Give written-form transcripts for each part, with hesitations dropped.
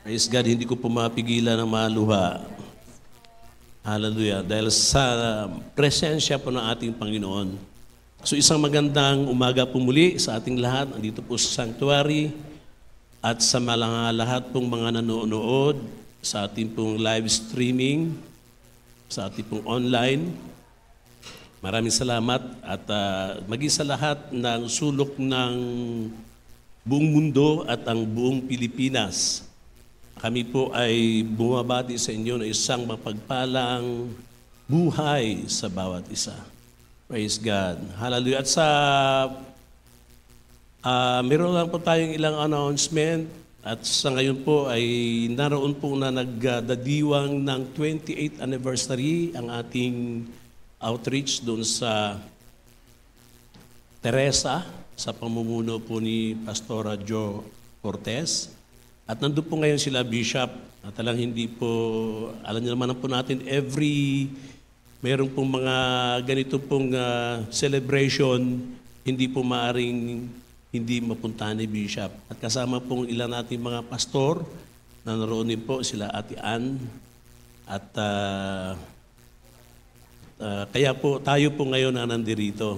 Praise God, hindi ko po mapigilan ng maluha. Hallelujah. Dahil sa presensya po ng ating Panginoon. So isang magandang umaga po muli sa ating lahat. Andito po sa sanctuary at sa mga lahat pong mga nanonood sa ating pong live streaming, sa ating pong online. Maraming salamat at maging sa lahat ng sulok ng buong mundo at ang buong Pilipinas. Kami po ay bumabati sa inyo ng isang mapagpalang buhay sa bawat isa. Praise God. Hallelujah. At sa meron lang po tayong ilang announcement at sa ngayon po ay naroon po na nagdadiwang ng 28th anniversary ang ating outreach doon sa Teresa sa pamumuno po ni Pastora Jo Cortez. At nandun po ngayon sila Bishop at talang hindi po, alam niyo naman po natin, mayroong pong mga ganito pong celebration, hindi po maaring hindi mapunta ni Bishop. At kasama pong ilan nating mga pastor na naroon din po sila Ate Ann. At kaya po tayo po ngayon na nandirito.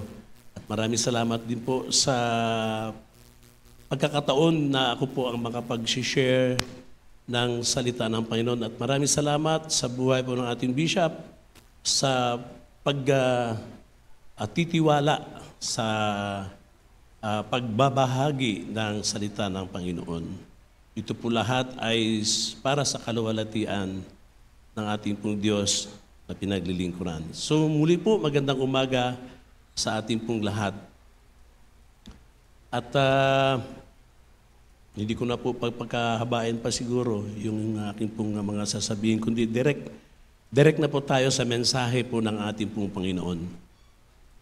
At maraming salamat din po sa pagkakataon na ako po ang makapag-share ng salita ng Panginoon. At maraming salamat sa buhay po ng ating Bishop sa pagtitiwala sa pagbabahagi ng salita ng Panginoon. Ito po lahat ay para sa kaluwalhatian ng ating pong Diyos na pinaglilingkuran. So muli po, magandang umaga sa ating pong lahat. At hindi ko na po pagkakahabain pa siguro yung aking pong mga sasabihin, kundi direct na po tayo sa mensahe po ng ating pong Panginoon.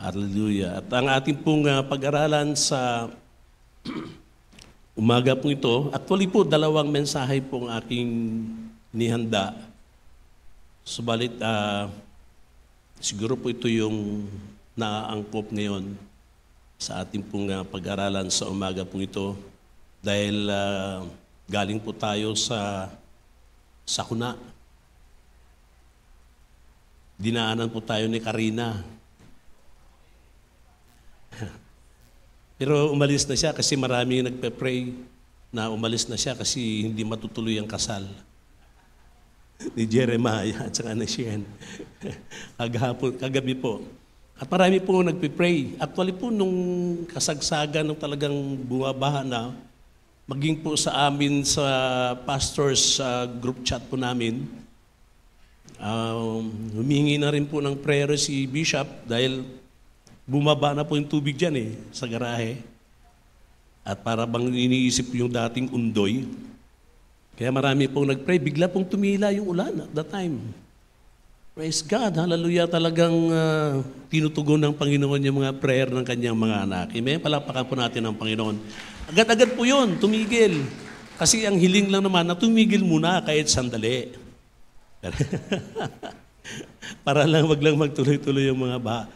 Hallelujah. At ang ating pong pag-aralan sa umaga po ito, actually po dalawang mensahe po ang aking nihanda. Subalit, siguro po ito yung naaangkop ngayon sa ating pong pag-aralan sa umaga po ito. Dahil galing po tayo sa sakuna. Dinaanan po tayo ni Karina. Pero umalis na siya kasi marami nagpe-pray na umalis na siya kasi hindi matutuloy ang kasal ni Jeremiah at saka ni Shen. Kagabi po. At marami po nagpe-pray. Actually po nung kasagsagan ng talagang bumabaha na, maging po sa amin sa pastors group chat po namin, humingi na rin po ng prayer si Bishop dahil bumaba na po yung tubig dyan sa garahe. At para bang iniisip yung dating undoy. Kaya marami pong nagpray, bigla pong tumila yung ulan at that time. Praise God, hallelujah, talagang tinutugon ng Panginoon yung mga prayer ng kanyang mga anak. Amen, palapakan po natin ang Panginoon. Agad-agad po yun, tumigil. Kasi ang hiling lang naman na tumigil muna kahit sandali. Para lang wag lang magtuloy-tuloy yung mga baha.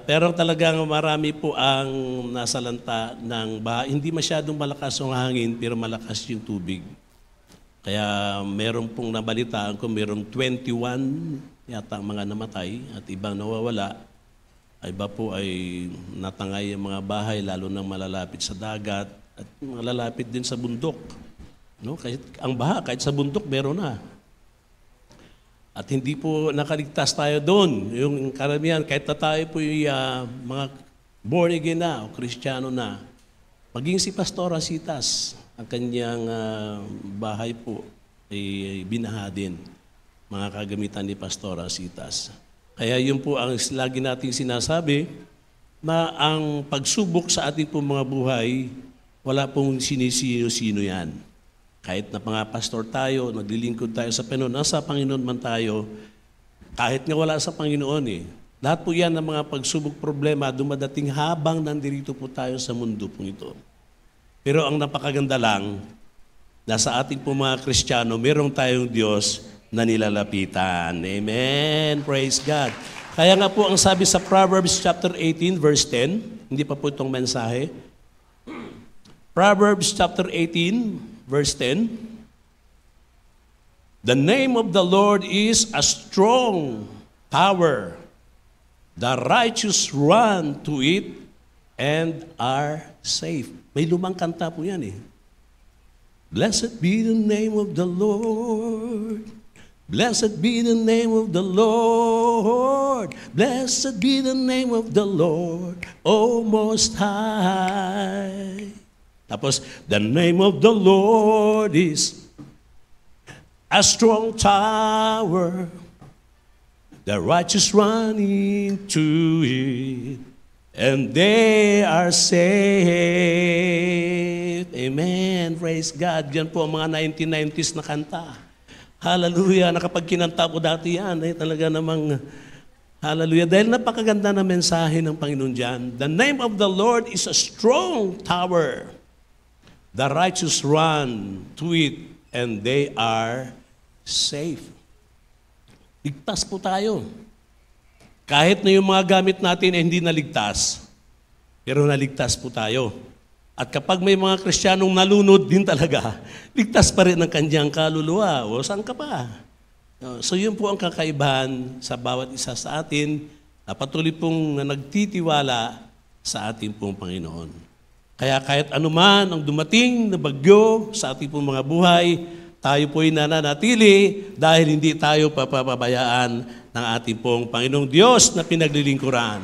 Pero talagang marami po ang nasalanta ng baha. Hindi masyadong malakas ang hangin, pero malakas yung tubig. Kaya meron pong nabalitaan ko, merong 21 yata ang mga namatay at ibang nawawala. Iba po ay natangay ang mga bahay, lalo nang malalapit sa dagat at malalapit din sa bundok. No? Kahit ang baha, kahit sa bundok, meron na. At hindi po nakaligtas tayo doon. Yung karamihan, kahit na tayo po yung mga born again na o Kristiyano na, maging si Pastor Asitas, ang kanyang bahay po ay binaha din, mga kagamitan ni Pastor Asitas. Kaya yun po ang lagi nating sinasabi na ang pagsubok sa ating pong mga buhay, wala pong sinisino-sino yan. Kahit na mga pastor tayo, naglilingkod tayo sa Panginoon, nasa Panginoon man tayo, kahit nga wala sa Panginoon lahat po yan ng mga pagsubok problema, dumadating habang nandirito po tayo sa mundo po ito. Pero ang napakaganda lang, na sa ating po mga Kristiyano, merong tayong Diyos na nilalapitan. Amen. Praise God. Kaya nga po ang sabi sa Proverbs chapter 18 verse 10, hindi pa po itong mensahe. Proverbs chapter 18 verse 10, The name of the Lord is a strong tower. The righteous run to it and are safe. May lumang kanta po yan eh. Blessed be the name of the Lord. Blessed be the name of the Lord. Blessed be the name of the Lord, O Most High. Tapos, the name of the Lord is a strong tower. The righteous run into it, and they are saved. Amen. Praise God. Yan po ang mga 1990s na kanta. Hallelujah. Nakapag kinanta po dati yan, talaga namang hallelujah. Dahil napakaganda na mensahe ng Panginoon dyan. The name of the Lord is a strong tower. The righteous run to it, and they are safe. Ligtas po tayo. Kahit na yung mga gamit natin ay hindi naligtas, pero naligtas po tayo. At kapag may mga Kristiyanong nalunod din talaga, ligtas pa rin ang kanyang kaluluwa. O saan ka pa? So yun po ang kakaibahan sa bawat isa sa atin na patuloy pong nagtitiwala sa ating pong Panginoon. Kaya kahit anuman ang dumating na bagyo sa ating pong mga buhay, tayo po'y nananatili dahil hindi tayo papabayaan ng ating pong Panginoong Diyos na pinaglilingkuran.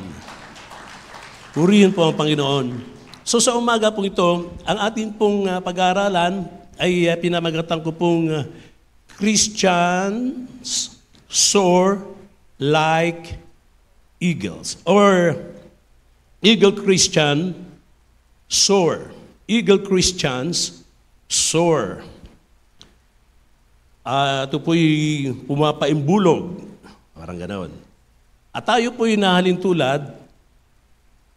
Purihin po ang Panginoon. So sa umaga pong ito, ang ating pong pag-aaralan ay pinamagatan ko pong Christians soar like eagles. Or Eagle Christian soar. Eagle Christians soar. Ito po'y pumapaimbulog. Parang ganoon. At tayo po'y nahalintulad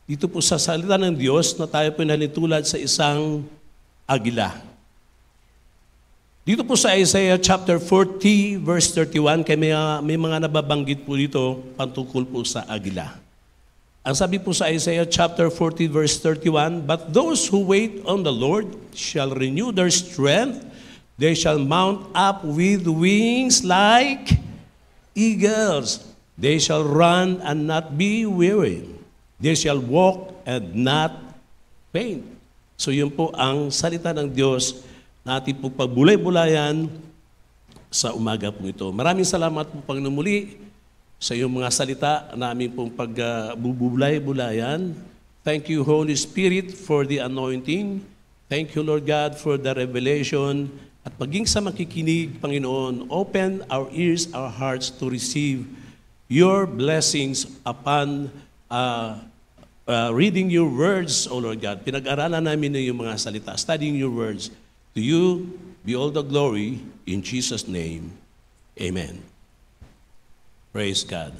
dito po sa salita ng Diyos na tayo po'y nahalintulad sa isang agila. Dito po sa Isaiah chapter 40 verse 31, kaya may mga nababanggit po dito patungkol po sa agila. Ang sabi po sa Isaiah chapter 40 verse 31, "But those who wait on the Lord shall renew their strength. They shall mount up with wings like eagles. They shall run and not be weary. They shall walk and not faint." So yun po ang salita ng Diyos na ating po pagbulay-bulayan sa umaga po ito. Maraming salamat po Panginoon muli sa iyong mga salita na aming pong pagbubulay-bulayan. Thank you, Holy Spirit, for the anointing. Thank you, Lord God, for the revelation. At maging sa makikinig, Panginoon, open our ears, our hearts to receive your blessings upon reading your words, O Lord God. Pinag-aralan namin na yung mga salita, studying your words. To you be all the glory, in Jesus' name. Amen. Praise God.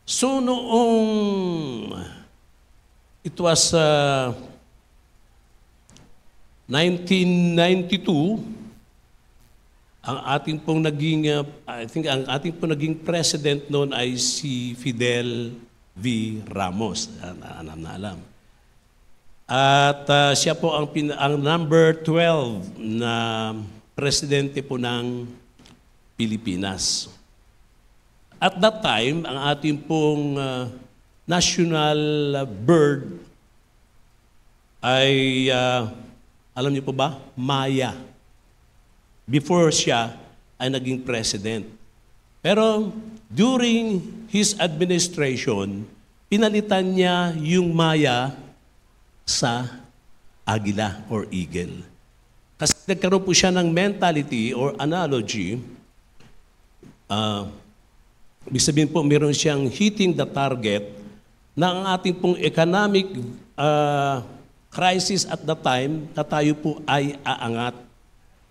So noong it was 1992, ang ating pong naging, ang ating pong naging president noon ay si Fidel V. Ramos. Alam. At siya po ang number 12 na presidente po ng Pilipinas. At that time, ang ating pong national bird ay, alam niyo po ba? Maya. Before siya ay naging president. Pero during his administration, pinalitan niya yung Maya sa agila or eagle. Kasi nagkaroon po siya ng mentality or analogy. Ibig sabihin po, meron siyang hitting the target na ang ating pong economic crisis at the time na tayo po ay aangat.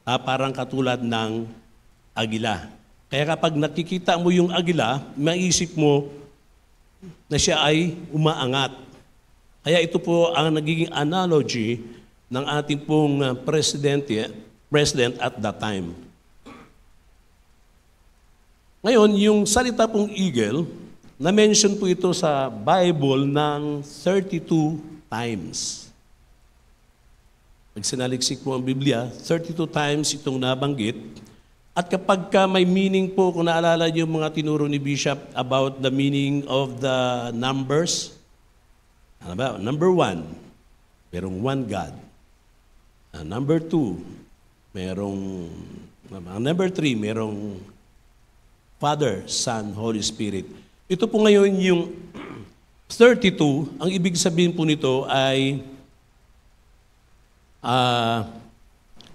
Parang katulad ng agila. Kaya kapag nakikita mo yung agila, maisip mo na siya ay umaangat. Kaya ito po ang nagiging analogy ng ating pong president at that time. Ngayon, yung salita pong eagle, na-mention po ito sa Bible ng 32 times. Pag sinaliksik po ang Biblia, 32 times itong nabanggit. At kapag may meaning po, kung naalala niyo yung mga tinuro ni Bishop about the meaning of the numbers, ano ba? Number 1, merong one God. Number 2, merong, number 3, merong Father, Son, Holy Spirit. Ito po ngayon yung 32, ang ibig sabihin po nito ay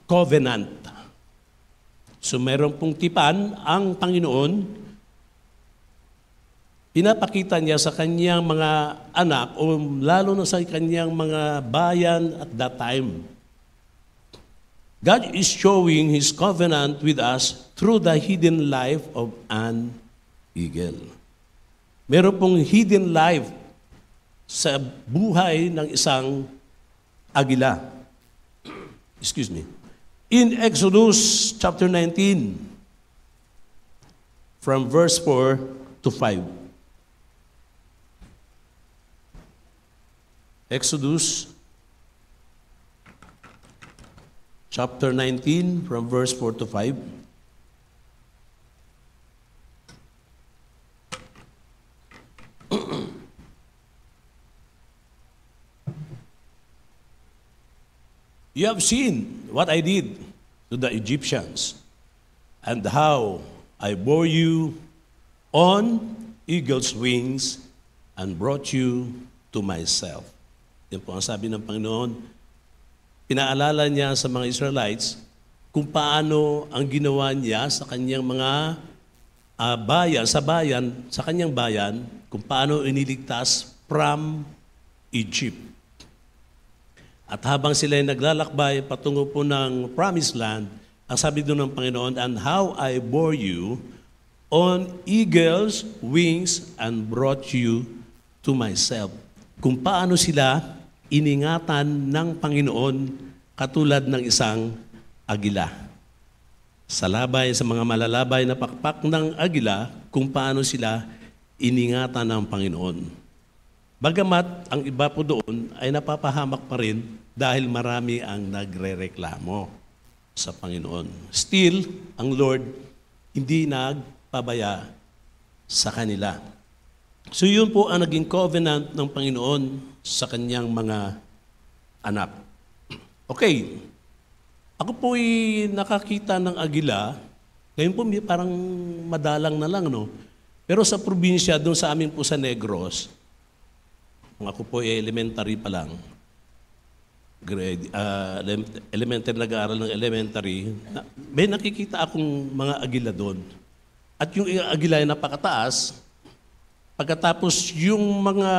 covenant. So meron pong tipan ang Panginoon, pinapakita niya sa kanyang mga anak o lalo na sa kanyang mga bayan at that time. God is showing His covenant with us through the hidden life of an eagle. Meron pong hidden life sa buhay ng isang agila. Excuse me. In Exodus chapter 19, from verse 4 to 5. Exodus chapter 19, from verse 4 to 5. You have seen what I did to the Egyptians, and how I bore you on eagle's wings and brought you to myself. Yan po ang sabi ng Panginoon. Pinaalala niya sa mga Israelites kung paano ang ginawa niya sa kanyang mga sa kanyang bayan, kung paano iniligtas from Egypt. At habang sila ay naglalakbay patungo po ng Promised Land, ang sabi doon ng Panginoon, and how I bore you on eagle's wings and brought you to myself. Kung paano sila iningatan ng Panginoon katulad ng isang agila. Sa labay, sa mga malalabay na pakpak ng agila, kung paano sila iningatan ng Panginoon. Bagamat ang iba po doon ay napapahamak pa rin dahil marami ang nagrereklamo sa Panginoon. Still, ang Lord hindi nagpabaya sa kanila. So yun po ang naging covenant ng Panginoon sa kanyang mga anak. Okay, ako po ay nakakita ng agila, ngayon po parang madalang na lang, no? Pero sa probinsya, doon sa amin po sa Negros, kung ako po ay elementary pa lang, elementary, nag-aaral ng elementary, may nakikita akong mga agila doon. At yung agila ay napakataas, pagkatapos yung mga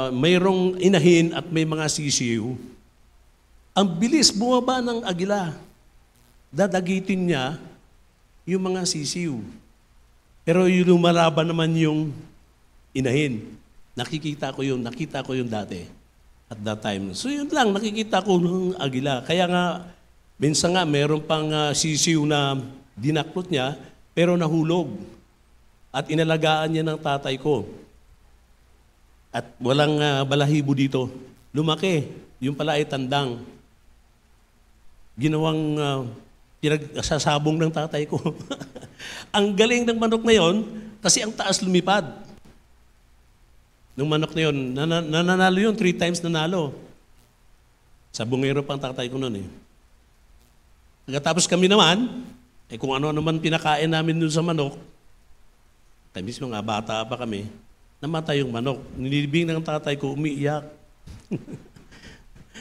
mayroong inahin at may mga sisiw, ang bilis bumaba ng agila. Dadagitin niya yung mga sisiw. Pero yung lumalaban naman yung inahin. Nakita ko yun dati at that time. So yun lang, nakikita ko ng agila. Kaya nga, minsan nga, meron pang sisiw na dinaklot niya, pero nahulog. At inalagaan niya ng tatay ko. At walang balahibo dito. Lumaki. Yung pala ay tandang. Ginawang pinagsasabong ng tatay ko. Ang galing ng manok na yon, kasi ang taas lumipad. Nung manok na yon, nananalo yun, 3 times nanalo. Sa bungero pang tatay ko noon eh. Pagkatapos kami naman, kung ano naman pinakain namin dun sa manok, tayo mismo nga, bata pa kami, namatay yung manok. Nilibing ng tatay ko, umiiyak.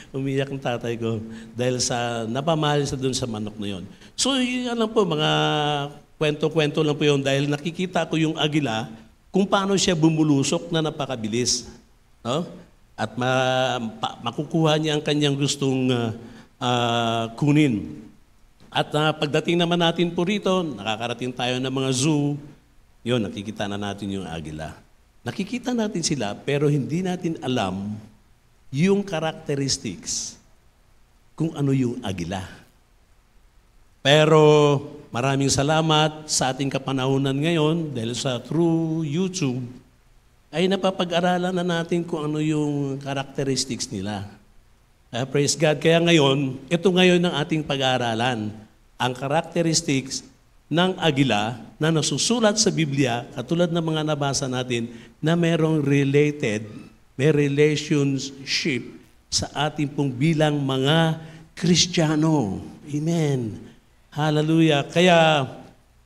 Umiiyak ng tatay ko dahil sa napamahal sa dun sa manok na yon. So, yan lang po, mga kwento-kwento lang po yun dahil nakikita ko yung agila kung paano siya bumulusok na napakabilis. No? At makukuha niya ang kanyang gustong kunin. At pagdating naman natin po rito, nakakarating tayo ng mga zoo, yun, nakikita na natin yung agila. Nakikita natin sila pero hindi natin alam yung characteristics kung ano yung agila. Pero maraming salamat sa ating kapanahunan ngayon dahil sa through YouTube ay napapag-aralan na natin kung ano yung characteristics nila. Praise God. Kaya ngayon, ito ngayon ang ating pag-aaralan. ang characteristics ng agila na nasusulat sa Biblia, katulad ng mga nabasa natin, na merong may relationship sa ating pong bilang mga Kristiyano. Amen. Hallelujah. Kaya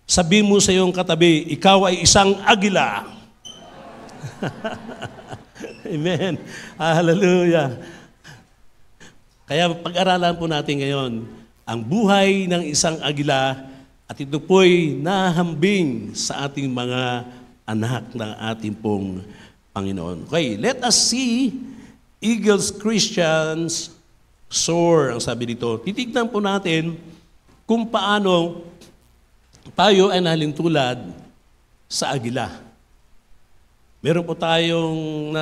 sabi mo sa iyong katabi, ikaw ay isang agila. Amen. Hallelujah. Kaya pag-aralan po natin ngayon ang buhay ng isang agila, at ito po'y nahambing sa ating mga anak ng ating pong Panginoon. Okay, let us see Eagles Christians soar, ang sabi dito. Titignan po natin kung paano tayo ay nalintulad sa agila. Meron po tayong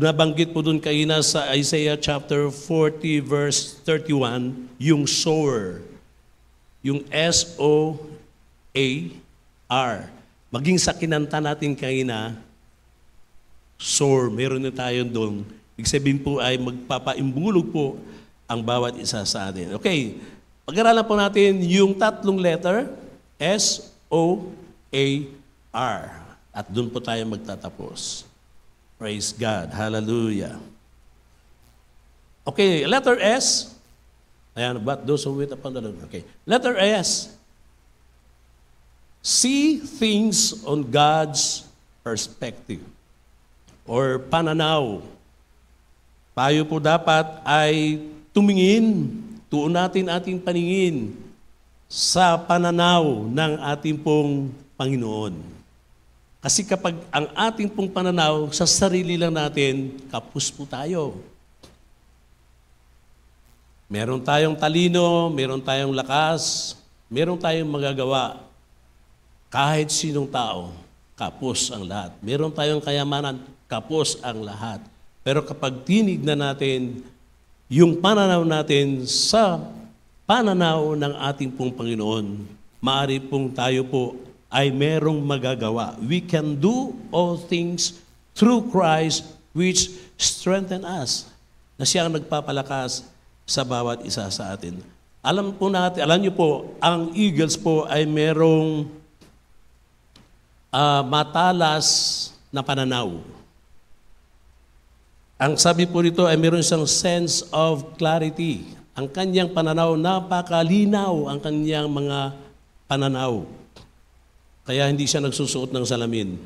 nabanggit po doon kanina sa Isaiah chapter 40 verse 31, yung soar. Yung S-O-A-R. Maging sa kinanta natin kanina, soar, meron na tayo doon. Ibig sabihin po ay magpapaimbulog po ang bawat isa sa atin. Okay, pag-aralan po natin yung tatlong letter, S-O-A-R. At doon po tayo magtatapos. Praise God. Hallelujah. Okay, letter S. Ayan, but those who wait upon the Lord. Okay, letter S. See things on God's perspective or pananaw. Tayo po dapat ay tuon natin ating paningin sa pananaw ng ating pong Panginoon. Kasi kapag ang ating pong pananaw sa sarili lang natin, kapos po tayo. Meron tayong talino, meron tayong lakas, meron tayong magagawa. Kahit sinong tao, kapos ang lahat. Meron tayong kayamanan, kapos ang lahat. Pero kapag tinignan natin yung pananaw natin sa pananaw ng ating pong Panginoon, maaari pong tayo po ay merong magagawa. We can do all things through Christ which strengthen us. Na siya ang nagpapalakas sa bawat isa sa atin. Alam niyo po, ang Eagles po ay merong matalas na pananaw. Ang sabi po nito ay meron siyang sense of clarity. Ang kanyang pananaw, napakalinaw ang kanyang mga pananaw. Kaya hindi siya nagsusuot ng salamin.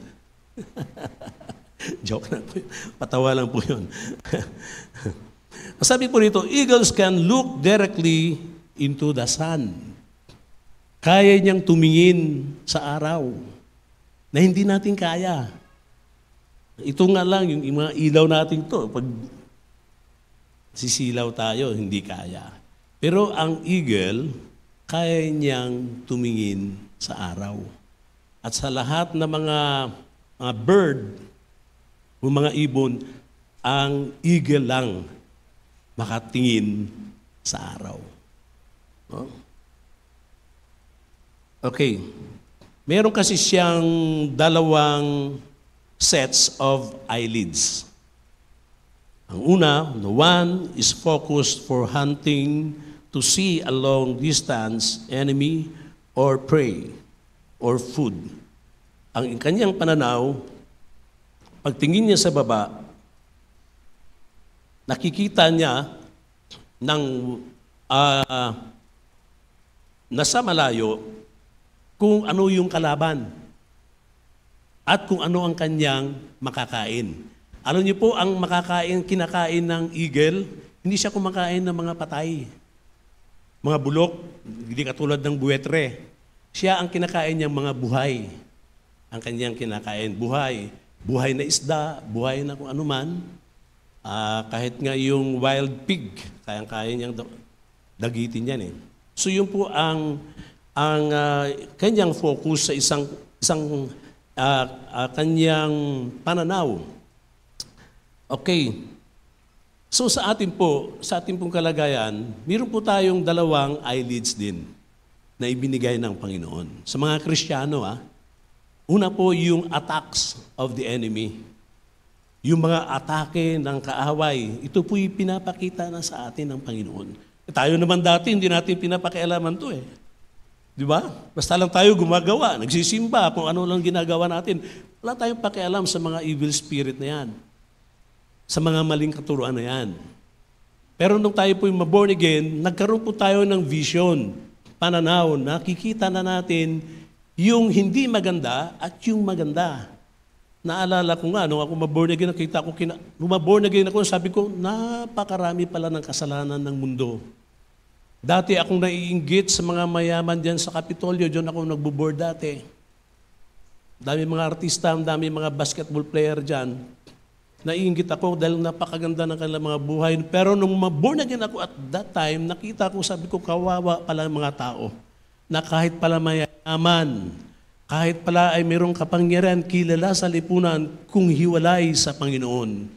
Joke lang po yun. Patawa lang po yun. Sabi po nito, eagles can look directly into the sun. Kaya niyang tumingin sa araw na hindi natin kaya. Ito nga lang, yung mga ilaw natin to, pag sisilaw tayo, hindi kaya. Pero ang eagle, kaya niyang tumingin sa araw. At sa lahat ng mga bird, o mga ibon, ang eagle lang makatingin sa araw. No? Okay. Meron kasi siyang dalawang sets of eyelids. Ang una, the one is focused for hunting to see a long distance enemy or prey or food. Ang kanyang pananaw, pagtingin niya sa baba, nakikita niya ng nasa malayo kung ano yung kalaban at kung ano ang kanyang makakain. Alam niyo po, ang kinakain ng eagle, hindi siya kumakain ng mga patay. Mga bulok, hindi katulad ng buwetre. Siya ang kinakain niyang mga buhay. Ang kanyang kinakain, buhay. Buhay na isda, buhay na kung anuman. Kahit nga yung wild pig, kaya niyang dagitin yan eh. So yun po ang kanyang focus sa isang kanyang pananaw. Okay. So sa ating pong kalagayan, meron po tayong dalawang eyelids din na ibinigay ng Panginoon. Sa mga Kristiyano, una po yung attacks of the enemy. Yung mga atake ng kaaway, ito po yung pinapakita na sa atin ng Panginoon. Tayo naman dati, hindi natin pinapakialaman to eh. Di ba? Basta lang tayo gumagawa, nagsisimba, kung ano lang ginagawa natin. Wala tayong pakialam sa mga evil spirit na yan. Sa mga maling katuruan na yan. Pero nung tayo po'y maborn again, nagkaroon po tayo ng vision, pananaw, nakikita na natin yung hindi maganda at yung maganda. Naalala ko nga, nung ako maborn again, nakita ko, nung maborn again ako, sabi ko, napakarami pala ng kasalanan ng mundo. Dati akong naiinggit sa mga mayaman dyan sa Kapitolyo, dyan ako nagbo-board dati. Dami mga artista, dami mga basketball player dyan. Naiinggit ako dahil napakaganda ng kanilang mga buhay. Pero nung maborn again ako at that time, nakita ko, sabi ko, kawawa pala ang mga tao. Na kahit pala mayaman, kahit pala ay mayroong kapangyarihan, kilala sa lipunan, kung hiwalay sa Panginoon,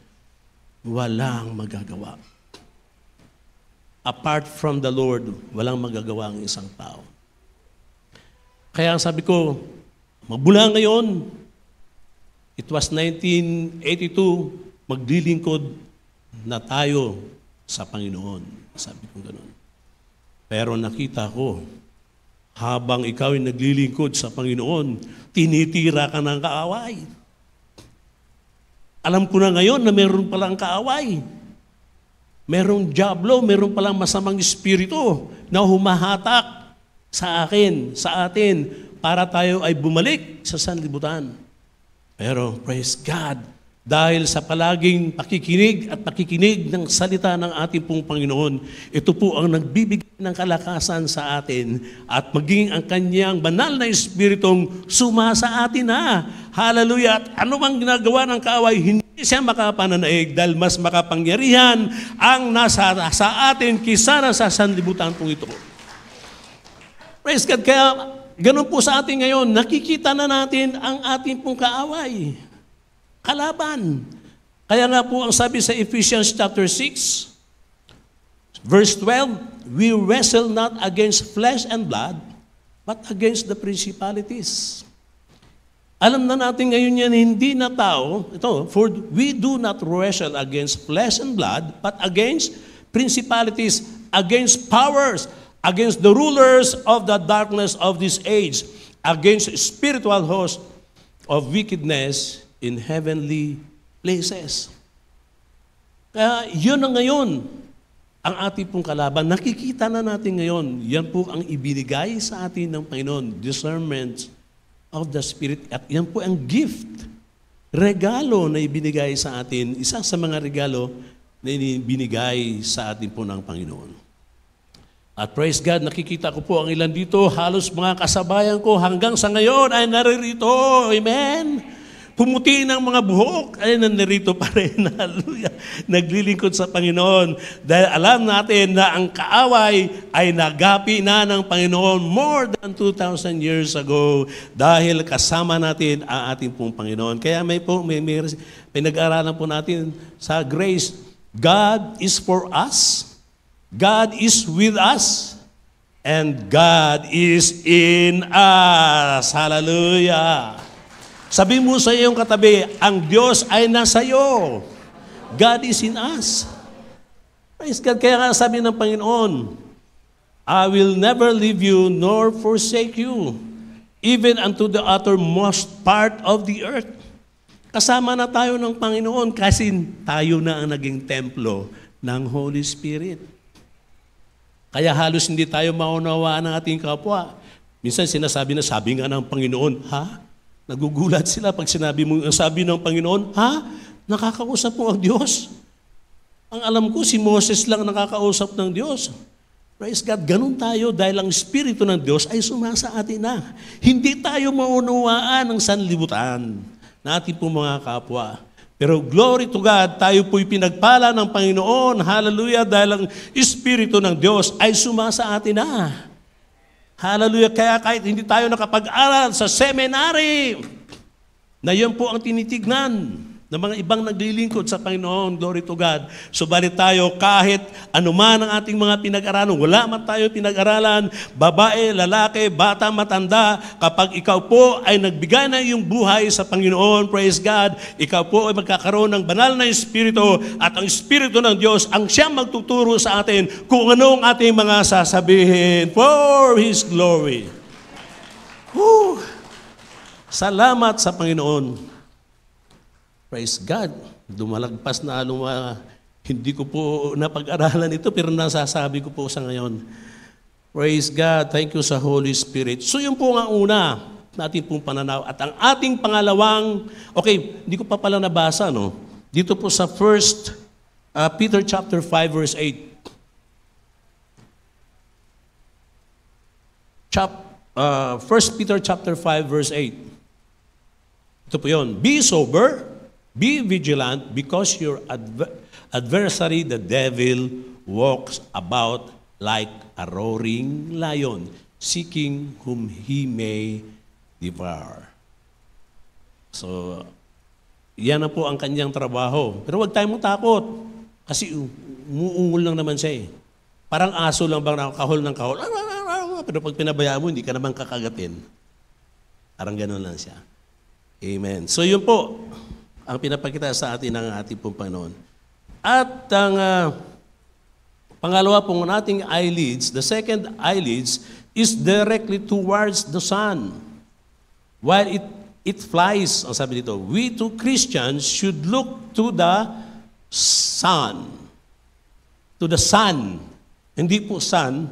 walang magagawa. Apart from the Lord, walang magagawa ang isang tao. Kaya sabi ko, magmula ngayon, it was 1982, maglilingkod na tayo sa Panginoon. Sabi ko gano'n. Pero nakita ko, habang ikaw ay naglilingkod sa Panginoon, tinitira ka ng kaaway. Alam ko na ngayon na meron palang kaaway. Merong diablo, meron palang masamang espiritu na humahatak sa akin, sa atin, para tayo ay bumalik sa sanlibutan. Pero praise God, dahil sa palaging pakikinig at pakikinig ng salita ng ating pong Panginoon, ito po ang nagbibigay ng kalakasan sa atin at maging ang kanyang banal na espiritong sumasa atin na. Hallelujah! At ano mang ginagawa ng kaaway, hindi siya makapananaig dahil mas makapangyarihan ang nasa sa atin kisa na sa sanlibutan pong ito. Praise God! Kaya ganun po sa atin ngayon, nakikita na natin ang ating pong kaaway. Kalaban. Kaya nga po ang sabi sa Ephesians chapter 6, verse 12, we wrestle not against flesh and blood, but against the principalities. Alam na natin ngayon yan, hindi na tao, ito, for we do not wrestle against flesh and blood, but against principalities, against powers, against the rulers of the darkness of this age, against spiritual hosts of wickedness in heavenly places. Kaya yun na ngayon, ang ating pong kalaban. Nakikita na natin ngayon, yan po ang ibinigay sa atin ng Panginoon, discernment of the Spirit. At yan po ang gift, regalo na ibinigay sa atin, isa sa mga regalo na ibinigay sa atin po ng Panginoon. At praise God, nakikita ko po ang ilan dito, halos mga kasabayan ko hanggang sa ngayon ay naririto. Amen? Pumuti ng mga buhok, ay nandirito pa rin. Hallelujah. Naglilingkod sa Panginoon. Dahil alam natin na ang kaaway ay nagapi na ng Panginoon more than 2,000 years ago. Dahil kasama natin ang ating pong Panginoon. Kaya may pinag-aralan po natin sa grace. God is for us. God is with us. And God is in us. Hallelujah. Sabi mo sa iyong katabi, ang Diyos ay nasa iyo. God is in us. Praise God. Kaya nga sabi ng Panginoon, I will never leave you nor forsake you, even unto the uttermost part of the earth. Kasama na tayo ng Panginoon kasi tayo na ang naging templo ng Holy Spirit. Kaya halos hindi tayo maunawaan ng ating kapwa. Minsan sinasabi na, sabi nga ng Panginoon, ha? Nagugulat sila pag sinabi mo, ang sabi ng Panginoon, ha? Nakakausap mo ang Diyos? Ang alam ko, si Moses lang nakakausap ng Diyos. Praise God, ganun tayo dahil ang Espiritu ng Diyos ay sumasa atin na. Hindi tayo maunawaan ng sanlibutan na ating po mga kapwa. Pero glory to God, tayo po'y pinagpala ng Panginoon. Hallelujah, dahil ang Espiritu ng Diyos ay sumasa atin na. Hallelujah. Kaya kahit hindi tayo nakapag-aral sa seminary, na yun po ang tinitignan ng mga ibang naglilingkod sa Panginoon, glory to God. Subalit tayo, kahit anuman ang ating mga pinag-aralan, wala man tayo pinag-aralan, babae, lalaki, bata, matanda, kapag ikaw po ay nagbigay na iyong buhay sa Panginoon, praise God, ikaw po ay magkakaroon ng banal na Espiritu at ang Espiritu ng Diyos ang siyang magtuturo sa atin kung ano ang ating mga sasabihin for His glory. Whew! Salamat sa Panginoon. Praise God. Dumalagpas na hindi ko po napag-aralan ito pero nasasabi ko po sa ngayon. Praise God. Thank you sa Holy Spirit. So yun po ang una natin pong pananaw. At ang ating pangalawang, hindi ko pa pala nabasa, no? Dito po sa 1 Peter chapter 5 verse 8. 1 Peter chapter 5 verse 8. Ito po yun. Be sober, be vigilant, because your adversary, the devil, walks about like a roaring lion, seeking whom he may devour. So, yan na po ang kanyang trabaho. Pero huwag tayong matakot. Kasi umuungol lang naman siya eh. Parang aso lang bang nakakahol ng kahol. Pero pag pinabayaan mo, hindi ka naman kakagatin. Parang gano'n lang siya. Amen. So yun po ang pinapakita sa atin ng ating pong Panginoon. At ang pangalawa pong nating eyelids, the second eyelids is directly towards the sun. While it flies, ang sabi dito, we too Christians should look to the sun. To the sun. Hindi po sun.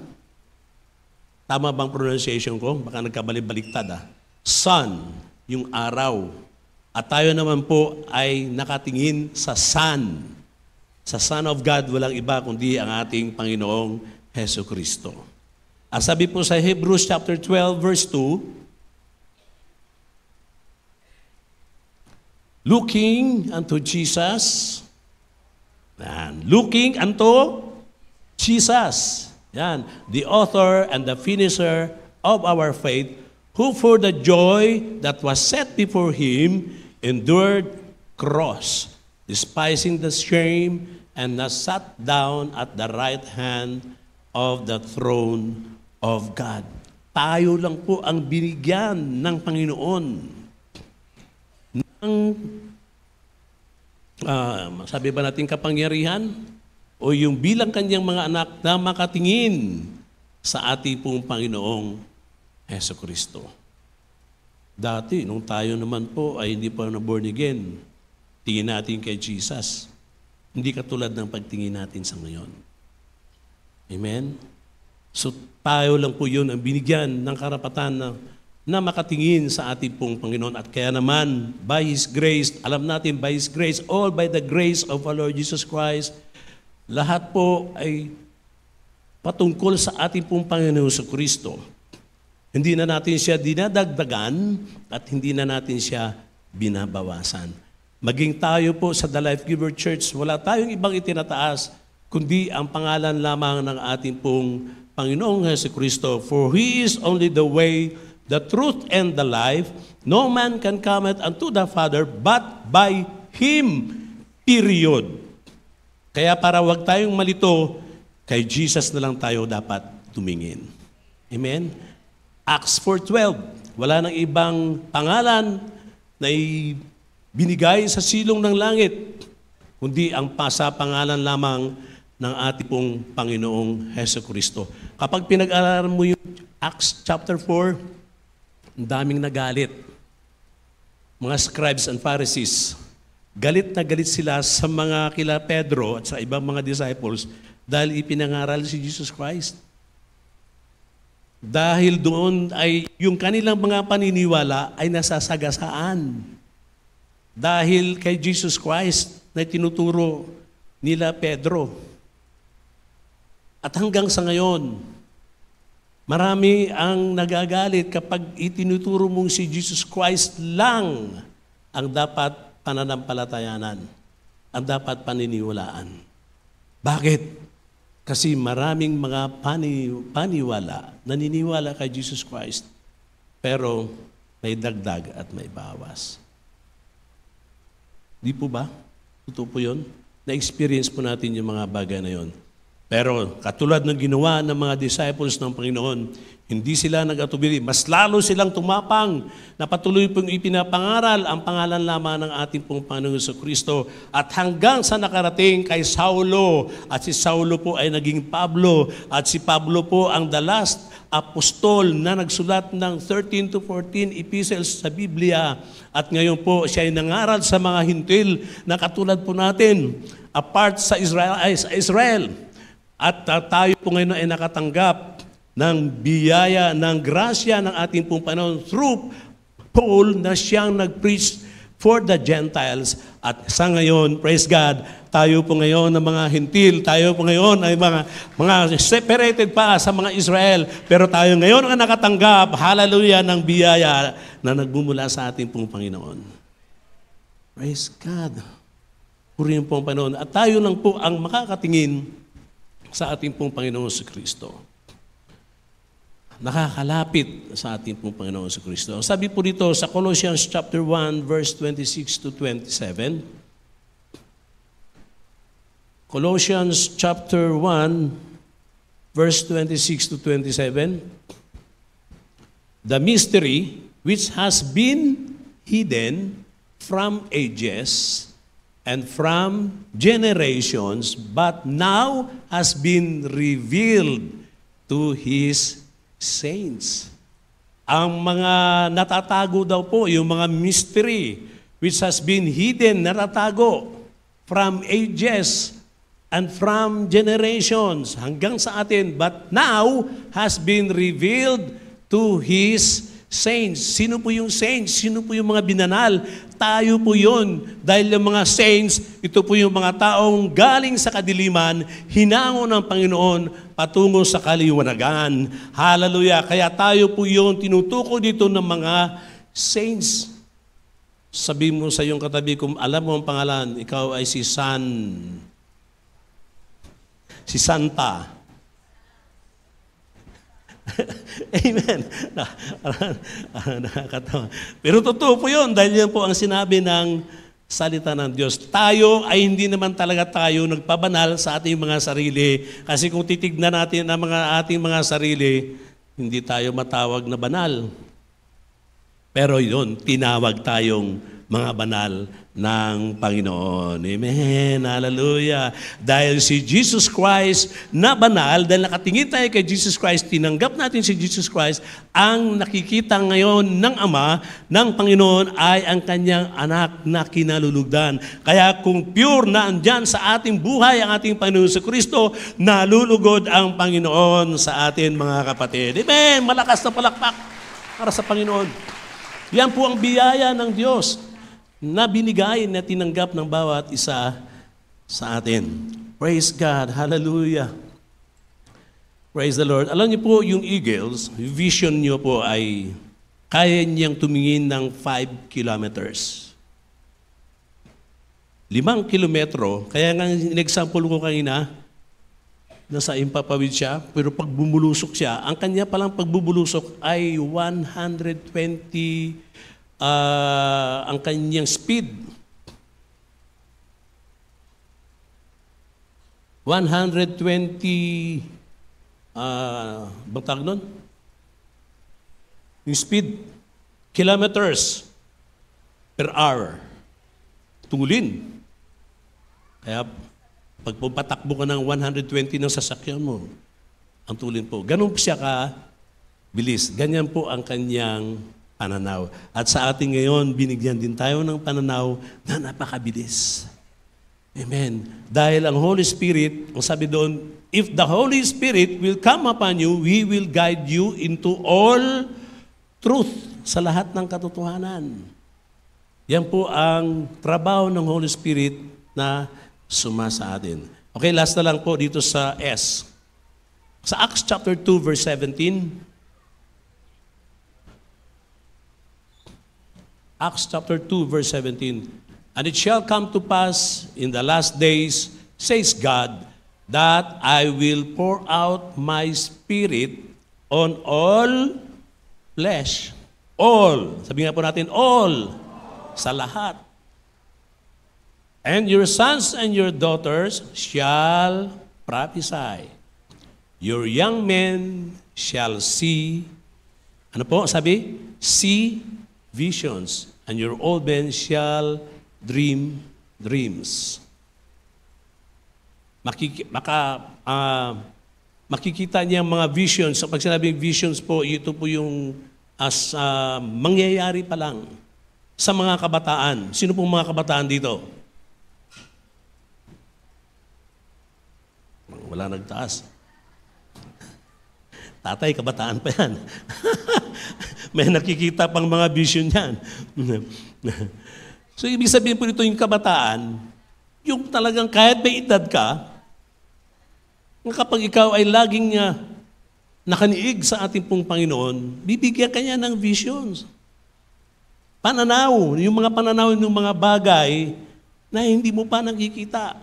Tama bang pronunciation ko? Baka nagkabali-baliktad Sun, yung araw. At tayo naman po ay nakatingin sa sun. Sa Son of God, walang iba kundi ang ating Panginoong Heso Kristo. At sabi po sa Hebrews chapter 12 verse 2, looking unto Jesus, looking unto Jesus, yan, the author and the finisher of our faith, who for the joy that was set before him endured cross, despising the shame, and sat down at the right hand of the throne of God. Tayo lang po ang binigyan ng Panginoon ng sabi ba natin kapangyarihan o yung bilang kanyang mga anak na makatingin sa ating pong Panginoong Heso Kristo. Dati, nung tayo naman po ay hindi pa na born again, tingin natin kay Jesus. Hindi katulad ng pagtingin natin sa ngayon. Amen? So tayo lang po yun ang binigyan ng karapatan na makatingin sa ating pong Panginoon. At kaya naman, by His grace, alam natin, by His grace, all by the grace of our Lord Jesus Christ, lahat po ay patungkol sa ating pong Panginoon sa Kristo. Hindi na natin siya dinadagdagan at hindi na natin siya binabawasan. Maging tayo po sa The Life Giver Church, wala tayong ibang itinataas, kundi ang pangalan lamang ng ating pong Panginoong Hesus Kristo. For He is only the way, the truth, and the life. No man can come unto the Father but by Him. Period. Kaya para wag tayong malito, kay Jesus na lang tayo dapat tumingin. Amen? Acts 4:12, wala nang ibang pangalan na binigay sa silong ng langit, kundi ang pangalan lamang ng ating pong Panginoong Hesus Kristo. Kapag pinag-aralan mo yung Acts chapter 4, ang daming nagalit. Mga scribes and Pharisees, galit na galit sila sa mga kila Pedro at sa ibang mga disciples dahil ipinangaral si Jesus Christ. Dahil doon ay yung kanilang mga paniniwala ay nasasagasaan. Dahil kay Jesus Christ na tinuturo nila Pedro. At hanggang sa ngayon, marami ang nagagalit kapag itinuturo mong si Jesus Christ lang ang dapat pananampalatayanan, ang dapat paniniwalaan. Bakit? Kasi maraming mga paniwala, naniniwala kay Jesus Christ, pero may dagdag at may bawas. Di po ba? Totoo po yun? Na-experience po natin yung mga bagay na yun. Pero katulad ng ginawa ng mga disciples ng Panginoon, hindi sila nag-atubili. Mas lalo silang tumapang na patuloy pong ipinapangaral ang pangalan lamang ng ating pong Panginoon Jesucristo. At hanggang sa nakarating kay Saulo, at si Saulo po ay naging Pablo, at si Pablo po ang the last apostol na nagsulat ng 13 to 14 epistles sa Biblia. At ngayon po, siya ay nangaral sa mga hintil na katulad po natin, apart sa Israel. At tayo po ngayon ay nakatanggap ng biyaya, ng grasya ng ating pong Panginoon through Paul na siyang nag-preach for the Gentiles. At sa ngayon, praise God, tayo po ngayon ng mga hintil, tayo po ngayon ay mga separated pa sa mga Israel, pero tayo ngayon ang nakatanggap, hallelujah, ng biyaya na nagmumula sa ating pong Panginoon. Praise God. Purihin po ang Panginoon. At tayo lang po ang makakatingin sa ating pong Panginoon sa Kristo. Nakakalapit sa ating pong Panginoon sa Kristo. Sabi po dito sa Colossians chapter 1 verse 26 to 27. Colossians chapter 1 verse 26 to 27. The mystery which has been hidden from ages and from generations, but now has been revealed to His saints. Ang mga natatago daw po, yung mga mystery which has been hidden, natatago from ages and from generations hanggang sa atin, but now has been revealed to His saints. Sino po yung saints? Sino po yung mga binanal? Tayo po yun. Dahil yung mga saints, ito po yung mga taong galing sa kadiliman, hinango ng Panginoon patungo sa kaliwanagan. Hallelujah. Kaya tayo po yun, tinutukoy dito ng mga saints. Sabi mo sa iyong katabi, kung alam mo ang pangalan, ikaw ay si Santa. Amen. Nakakatawa. Pero totoo po yun, dahil yan po ang sinabi ng salita ng Diyos. Tayo ay hindi naman talaga tayo nagpabanal sa ating mga sarili. Kasi kung titignan natin ang ating mga sarili, hindi tayo matawag na banal. Pero yun, tinawag tayong mga banal ng Panginoon. Amen. Hallelujah. Dahil si Jesus Christ na banal, dahil nakatingin tayo kay Jesus Christ, tinanggap natin si Jesus Christ, ang nakikita ngayon ng Ama, ng Panginoon, ay ang kanyang anak na kinalulugdan. Kaya kung pure na andyan sa ating buhay ang ating Panginoon sa Kristo, nalulugod ang Panginoon sa atin, mga kapatid. Amen. Malakas na palakpak para sa Panginoon. Yan po ang biyaya ng Diyos na binigay na tinanggap ng bawat isa sa atin. Praise God. Hallelujah. Praise the Lord. Alam niyo po, yung eagles, vision niyo po ay kaya niyang tumingin ng 5 kilometers. 5 kilometro, kaya nga in-example ko kanina, nasa impapawid siya, pero pag bumulusok siya, ang kanya palang pagbubulusok ay 120 ang kanyang speed. 120 bang tawag nun? Yung speed, kilometers per hour. Tulin. Kaya pag pumatakbo ka ng 120 ng sasakyan mo, ang tulin po. Ganun siya ka bilis. Ganyan po ang kanyang pananaw. At sa ating ngayon, binigyan din tayo ng pananaw na napakabilis. Amen. Dahil ang Holy Spirit, ang sabi doon, if the Holy Spirit will come upon you, He will guide you into all truth, sa lahat ng katotohanan. Yan po ang trabaho ng Holy Spirit na sumasa atin. Okay, last na lang po dito sa S. Sa Acts chapter 2, verse 17, Acts chapter 2, verse 17. And it shall come to pass in the last days, says God, that I will pour out my Spirit on all flesh. All. Sabi nga po natin, all. Sa lahat. And your sons and your daughters shall prophesy. Your young men shall see, ano po sabi? See visions. And your old men shall dream makikita niya ang mga visions. So pag sinabing visions po, ito po yung mangyayari pa lang sa mga kabataan. Sino pong mga kabataan dito? Wala nagtaas. Tatay, kabataan pa yan. May nakikita pang mga vision yan. So, ibig sabihin po ito yung kabataan, yung talagang kahit may edad ka, kapag ikaw ay laging nakaniig sa ating pong Panginoon, bibigyan ka niya ng visions. Pananaw, yung mga pananaw ng mga bagay na hindi mo pa nakikita.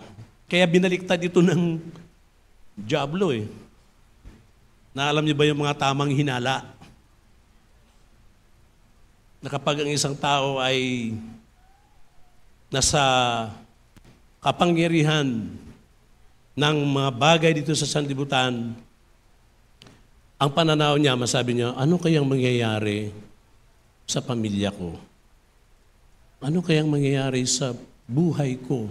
Kaya binaliktad ito ng Diablo eh. Na alam niyo ba yung mga tamang hinala? Na kapag ang isang tao ay nasa kapangyarihan ng mga bagay dito sa sanlibutan, ang pananaw niya, masabi niya, ano kayang mangyayari sa pamilya ko? Ano kayang mangyayari sa buhay ko?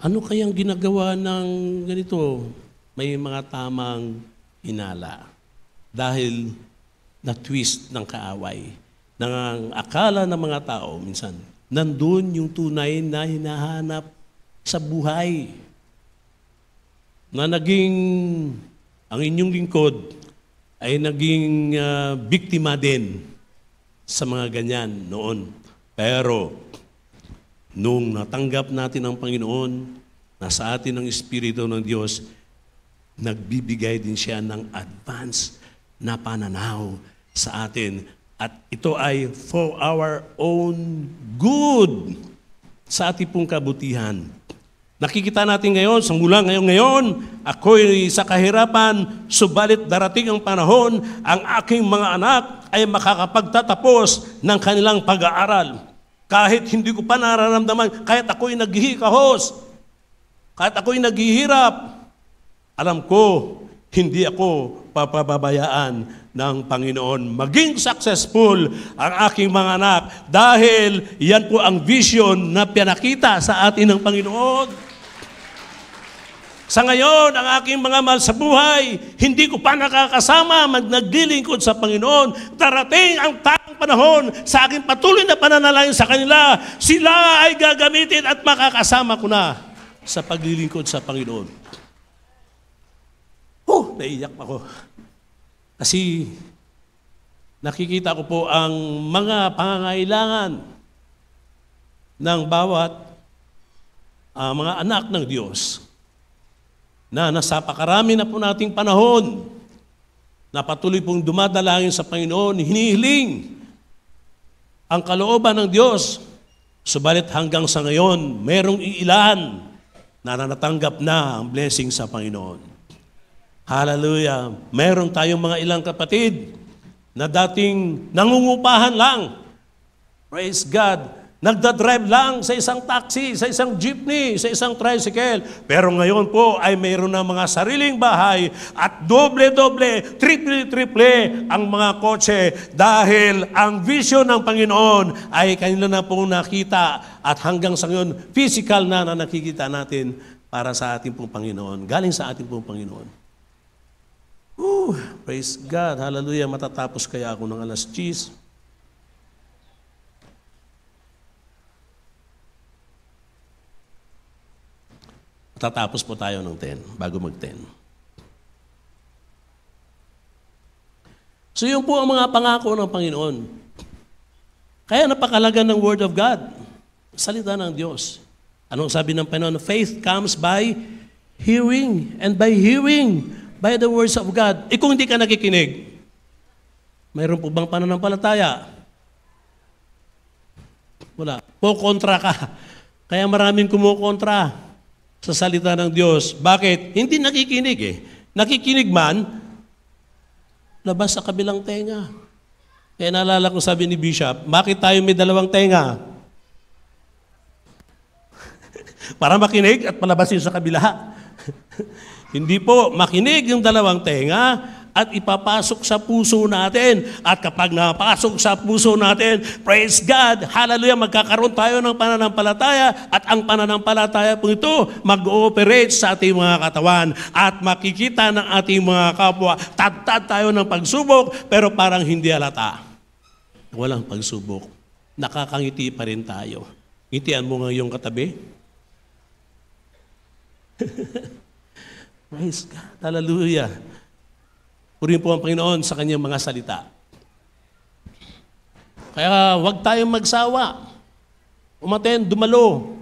Ano kayang ginagawa ng ganito? May mga tamang hinala. Dahil na-twist ng kaaway. Nang akala ng mga tao, minsan, nandun yung tunay na hinahanap sa buhay. Na naging, ang inyong lingkod ay naging biktima din sa mga ganyan noon. Pero, nung natanggap natin ang Panginoon, nasa atin ang Espiritu ng Diyos, nagbibigay din siya ng advance na pananaw sa atin. At ito ay for our own good, sa ating pong kabutihan. Nakikita natin ngayon, mula ngayon, ako'y sa kahirapan, subalit darating ang panahon, ang aking mga anak ay makakapagtatapos ng kanilang pag-aaral. Kahit hindi ko pa nararamdaman, kahit ako'y naghihikahos, kahit ako'y naghihirap, alam ko, hindi ako papababayaan ng Panginoon. Maging successful ang aking mga anak dahil yan po ang vision na pinakita sa atin ng Panginoon. Sa ngayon, ang aking mga mahal sa buhay, hindi ko pa nakakasama naglilingkod sa Panginoon. Darating ang tamang panahon sa aking patuloy na pananalangin sa kanila, sila ay gagamitin at makakasama ko na sa paglilingkod sa Panginoon. Naiyak ako. Kasi nakikita ko po ang mga pangangailangan ng bawat mga anak ng Diyos na nasa pakarami na po nating panahon na patuloy pong dumadalangin sa Panginoon, hinihiling ang kalooban ng Diyos. Subalit hanggang sa ngayon, merong iilan na natanggap na ang blessing sa Panginoon. Hallelujah. Meron tayong mga ilang kapatid na dating nangungupahan lang. Praise God. Nagdadrive lang sa isang taxi, sa isang jeepney, sa isang tricycle. Pero ngayon po ay mayroon na mga sariling bahay at doble-doble, triple-triple ang mga kotse dahil ang vision ng Panginoon ay kanila na pong nakita at hanggang sa ngayon, physical na nakikita natin para sa ating pong Panginoon. Galing sa ating pong Panginoon. Praise God. Hallelujah. Matatapos kaya ako ng alas 10. Matatapos po tayo ng 10, bago mag-10. So yun po ang mga pangako ng Panginoon. Kaya napakalaga ng Word of God. Salita ng Diyos. Anong sabi ng Panginoon? Faith comes by hearing, and by hearing by the words of God. Kung hindi ka nakikinig, mayroon po bang pananampalataya? Wala. Po kontra ka. Kaya maraming kumukontra sa salita ng Diyos. Bakit? Hindi nakikinig eh. Nakikinig man, labas sa kabilang tenga. Kaya naalala ko sabi ni Bishop, bakit tayo may dalawang tenga? Para makinig at palabasin sa kabila. Hindi po, makinig yung dalawang tenga at ipapasok sa puso natin. At kapag napasok sa puso natin, praise God, hallelujah, magkakaroon tayo ng pananampalataya at ang pananampalataya po ito mag-ooperate sa ating mga katawan at makikita ng ating mga kapwa. Tad tayo ng pagsubok pero parang hindi halata. Walang pagsubok. Nakakangiti pa rin tayo. Ngitian mo nga yung katabi. Praise God. Hallelujah. Purihin po ang Panginoon sa kanyang mga salita. Kaya huwag tayong magsawa. Umaten, dumalo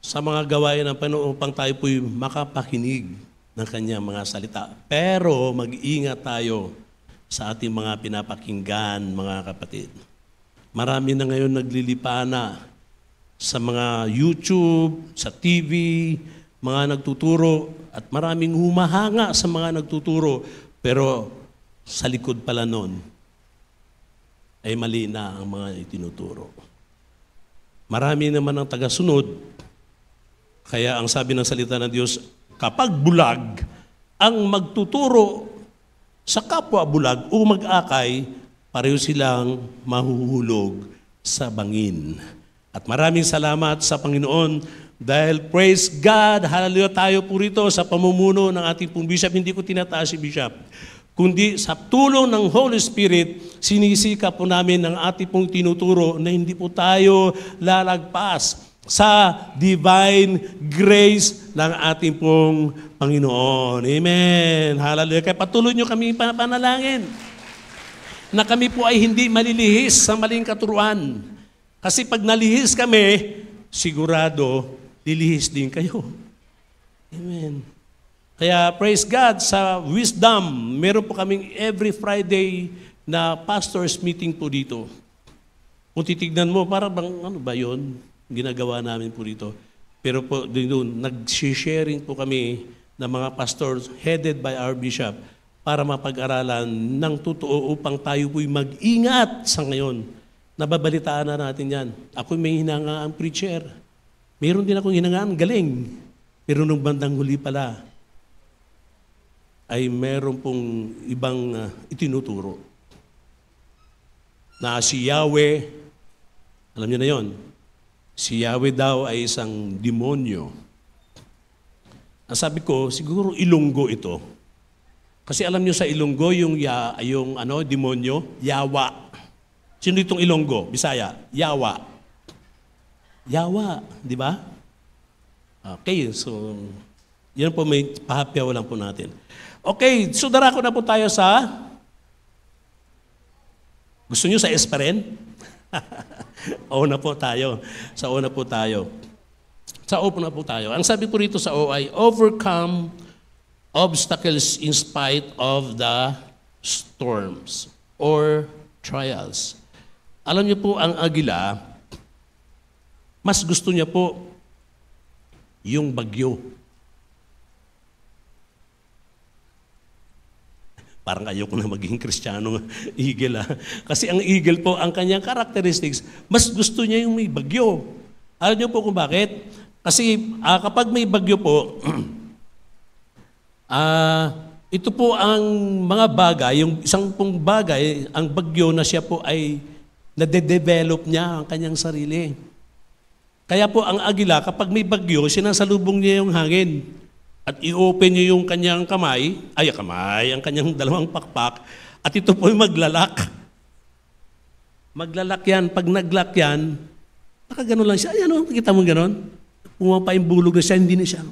sa mga gawain ng Panginoon upang tayo po'y makapakinig ng kanyang mga salita. Pero mag-iingat tayo sa ating mga pinapakinggan, mga kapatid. Marami na ngayon naglilipana sa mga YouTube, sa TV, mga nagtuturo, at maraming humahanga sa mga nagtuturo, pero sa likod pala nun, ay mali na ang mga itinuturo. Marami naman ang tagasunod, kaya ang sabi ng salita ng Diyos, kapag bulag ang magtuturo sa kapwa bulag o mag-akay, pareho silang mahuhulog sa bangin. At maraming salamat sa Panginoon dahil praise God, hallelujah, tayo po rito sa pamumuno ng ating pong bishop. Hindi ko tinataas si bishop, kundi sa tulong ng Holy Spirit, sinisika po namin ng ating pong tinuturo na hindi po tayo lalagpas sa divine grace ng ating pong Panginoon. Amen. Hallelujah. Kaya patuloy nyo kami panalangin na kami po ay hindi malilihis sa maling katuruan. Kasi pag nalihis kami, sigurado, lilihis din kayo. Amen. Kaya praise God, sa Wisdom, meron po kaming every Friday na pastors meeting po dito. Kung titignan mo, para bang ano ba yun? Ginagawa namin po dito. Pero po doon, nag-sharing po kami ng mga pastors headed by our bishop para mapag-aralan ng totoo upang tayo po'y mag-ingat sa ngayon. Nababalitaan na natin yan. Ako may hinangaan preacher. Meron din akong hinangaan galing. Pero nung bandang huli pala, ay meron pong ibang itinuturo. Na si Yahweh, alam niyo na yon, si Yahweh daw ay isang demonyo. Ang sabi ko, siguro Ilonggo ito. Kasi alam niyo sa Ilonggo, yung demonyo, Yawa. Sino itong Ilonggo? Bisaya? Yawa. Yawa, di ba? Okay, so yan po may pahapyaw lang po natin. Okay, so darako na po tayo sa... Gusto niyo sa S pa rin? Una po tayo. Sa una po tayo. Sa O na po tayo. Ang sabi po rito sa O ay, overcome obstacles in spite of the storms or trials. Alam niyo po, ang agila, mas gusto niya po yung bagyo. Parang ayoko na maging Kristiyano eagle. Kasi ang eagle po, ang kanyang characteristics, mas gusto niya yung may bagyo. Alam niyo po kung bakit? Kasi kapag may bagyo po, ito po ang mga bagay, yung isang pong bagay, ang bagyo na siya po ay nade-develop niya ang kanyang sarili. Kaya po ang agila, kapag may bagyo, sinasalubong niya yung hangin. At i-open niya yung kanyang ang kanyang dalawang pakpak, at ito po ay maglalak. Maglalak yan. Pag naglalak yan, nakaganon lang siya. Ayan o, nakita mo ganon? Pumapaimbulog na siya, hindi na siya.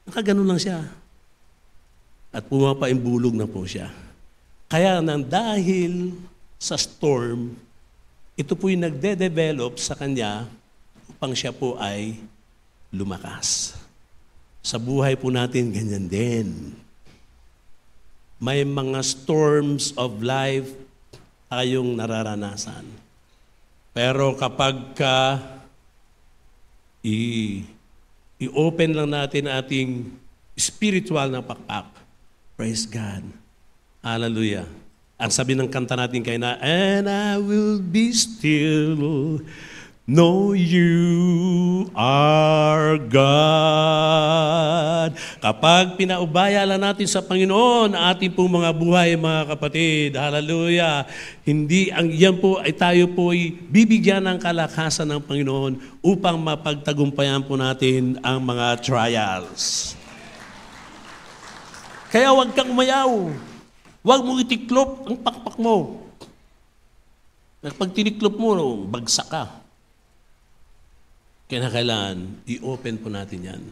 Nakaganon lang siya. At pumapaimbulog na po siya. Kaya nang dahil sa storm, ito po'y nagde-develop sa kanya upang siya po ay lumakas. Sa buhay po natin, ganyan din. May mga storms of life tayong nararanasan. Pero kapag i-open lang natin ating spiritual na pakpak, praise God. Hallelujah. Ang sabi ng kanta natin kay na, and I will be still, know you are God. Kapag pinaubaya lang natin sa Panginoon ating pong mga buhay, mga kapatid, hallelujah, yan po ay tayo po ay bibigyan ng kalakasan ng Panginoon upang mapagtagumpayan po natin ang mga trials. Kaya huwag kang umayaw. Huwag mo itiklop ang pakpak mo. Pag tiniklop mo, bagsak ka. Kailangan i-open po natin yan.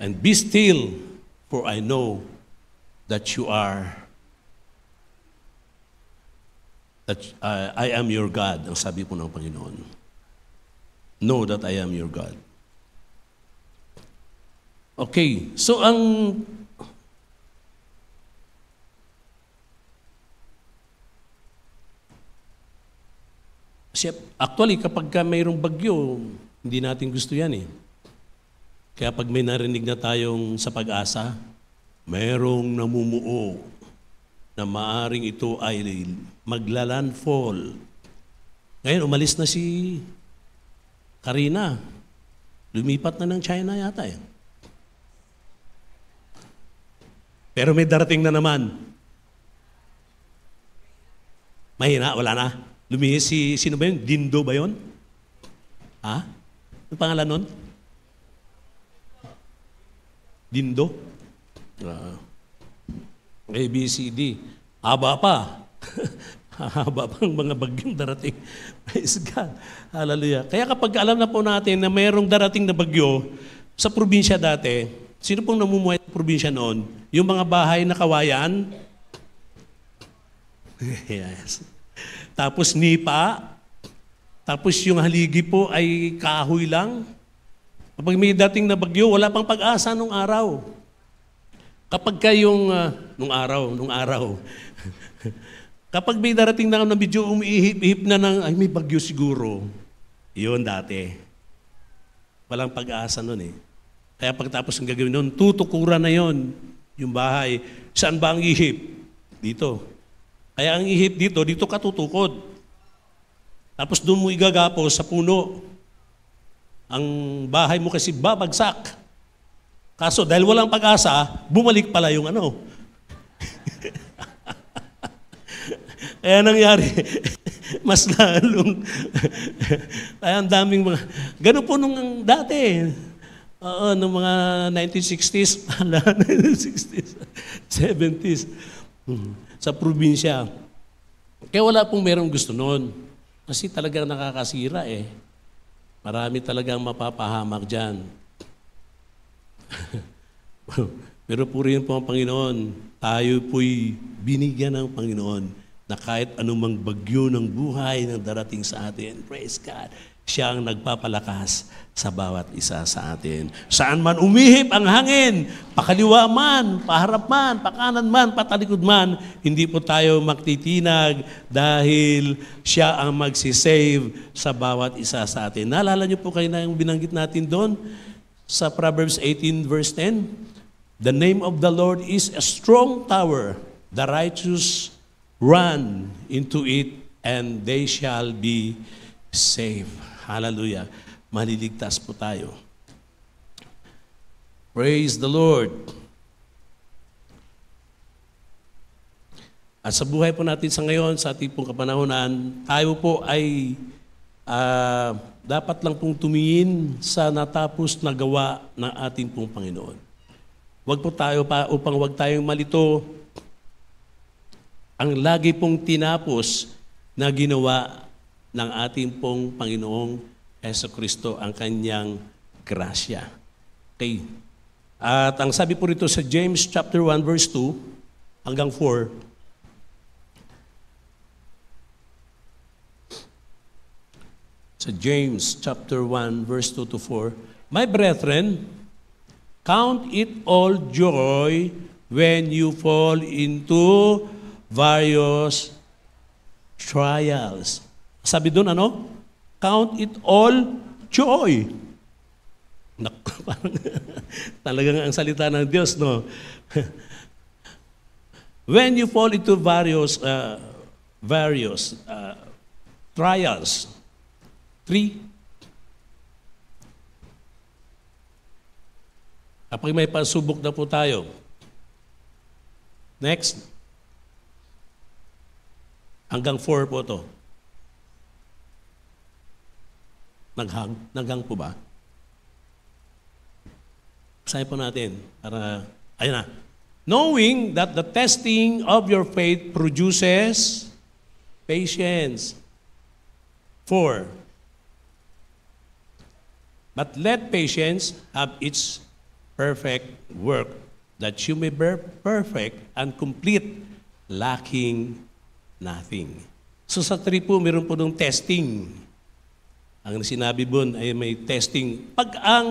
And be still, for I know that I am your God, ang sabi po ng Panginoon. Know that I am your God. Okay, so actually, kapag mayroong bagyo, hindi natin gusto yan eh. Kaya pag may narinig na tayong sa Pag-asa, mayroong namumuo na maaring ito ay maglalandfall. Ngayon, umalis na si Karina. Lumipat na ng China yata eh. Pero may darating na naman. Mahina, wala na. Lumihis sino ba yun? Dindo ba yun? Ha? Ang pangalan nun? Dindo? A, B, C, D. Haba pa. Haba pang mga bagyong darating. Praise God. Hallelujah. Kaya kapag alam na po natin na mayroong darating na bagyo sa probinsya dati, sino pong namumuhay sa probinsya noon? Yung mga bahay na kawayan? Yes. Tapos nipa, tapos yung haligi po ay kahoy lang. Kapag may dating na bagyo, wala pang pag-asa nung araw. Kapag kayong, nung araw, kapag may darating na medyo umiihip-ihip na ng, ay may bagyo siguro, yun dati. Walang pag-asa nun eh. Kaya pagtapos ng gagawin nun, tutukuran na yon yung bahay. Saan ba ang ihip? Dito. Kaya ang ihip dito ka tutukod. Tapos doon mo igagapos sa puno. Ang bahay mo kasi babagsak. Kaso dahil walang pag-asa, bumalik pala yung ano. Kaya nangyari, mas lalong, kaya ang daming mga, ganun po nung dati. Oo, nung mga 1960s, 1960s, 70s. Sa probinsya. Kaya wala pong merong gusto noon. Kasi talagang nakakasira eh. Marami talagang mapapahamak dyan. Pero purihin po ang Panginoon. Tayo po'y binigyan ng Panginoon na kahit anumang bagyo ng buhay na darating sa atin, praise God, siya ang nagpapalakas sa bawat isa sa atin. Saan man umihip ang hangin, pakaliwa man, paharap man, pakanan man, patalikod man, hindi po tayo magtitinag dahil siya ang magsisave sa bawat isa sa atin. Naalala niyo po kayo na yung binanggit natin doon sa Proverbs 18 verse 10? The name of the Lord is a strong tower. The righteous run into it and they shall be saved. Hallelujah. Maliligtas po tayo. Praise the Lord. At sa buhay po natin sa ngayon, sa ating pong kapanahonan, tayo po ay dapat lang pong tumingin sa natapos na gawa ng ating pong Panginoon. Huwag po tayo upang huwag tayong malito ang lagi pong tinapos na ginawa ng ating pong Panginoong Jesucristo, ang kanyang grasya. Okay. At ang sabi po rito sa James chapter 1 verse 2 hanggang 4, sa James chapter 1 verse 2 to 4, my brethren, count it all joy when you fall into various trials. Sabi doon ano? Count it all joy. Naku, parang talagang ang salita ng Diyos, no? When you fall into various trials, 3. Kapag may pasubok na po tayo. Next. Hanggang 4 po to. Naghang po ba? Basahin po natin. Ayun na. Knowing that the testing of your faith produces patience. 4. But let patience have its perfect work, that you may be perfect and complete, lacking nothing. So sa 3 po, meron po ng testing. Ang sinabi po ay may testing. Pag ang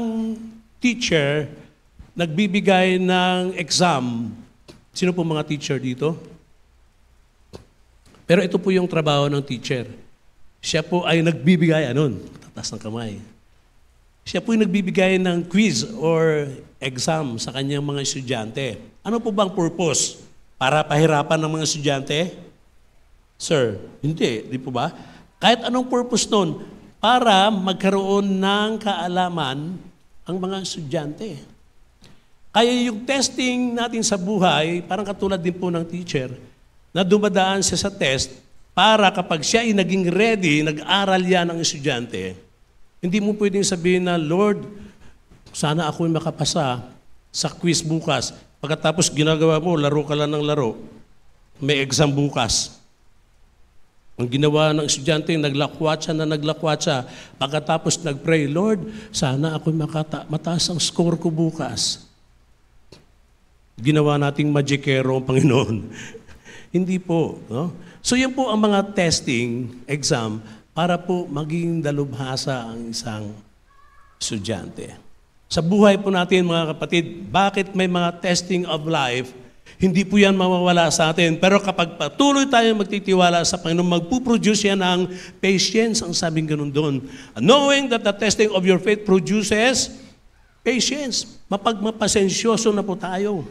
teacher nagbibigay ng exam, sino po mga teacher dito? Pero ito po yung trabaho ng teacher. Siya po ay nagbibigay, tatas ng kamay. Siya po ay nagbibigay ng quiz or exam sa kanyang mga estudyante. Ano po bang purpose? Para pahirapan ng mga estudyante? Sir, hindi po ba? Kahit anong purpose nun, para magkaroon ng kaalaman ang mga estudyante. Kaya yung testing natin sa buhay, parang katulad din po ng teacher, na dumadaan siya sa test para kapag siya ay naging ready, nag-aral yan ng estudyante, hindi mo pwedeng sabihin na, Lord, sana ako ay makapasa sa quiz bukas. Pagkatapos ginagawa mo, laro ka lang ng laro. May exam bukas. Ang ginawa ng estudyante, naglakwatsa. Pagkatapos nag-pray, Lord, sana ako mataas ang score ko bukas. Ginawa nating magikero ang Panginoon. Hindi po. No? So yan po ang mga testing, exam, para po maging dalubhasa ang isang estudyante. Sa buhay po natin, mga kapatid, bakit may mga testing of life? Hindi po yan mawawala sa atin. Pero kapag patuloy tayong magtitiwala sa Panginoon, magpuproduce yan ng patience, ang sabing ganun doon. Knowing that the testing of your faith produces patience. Mapagmapasensyoso na po tayo.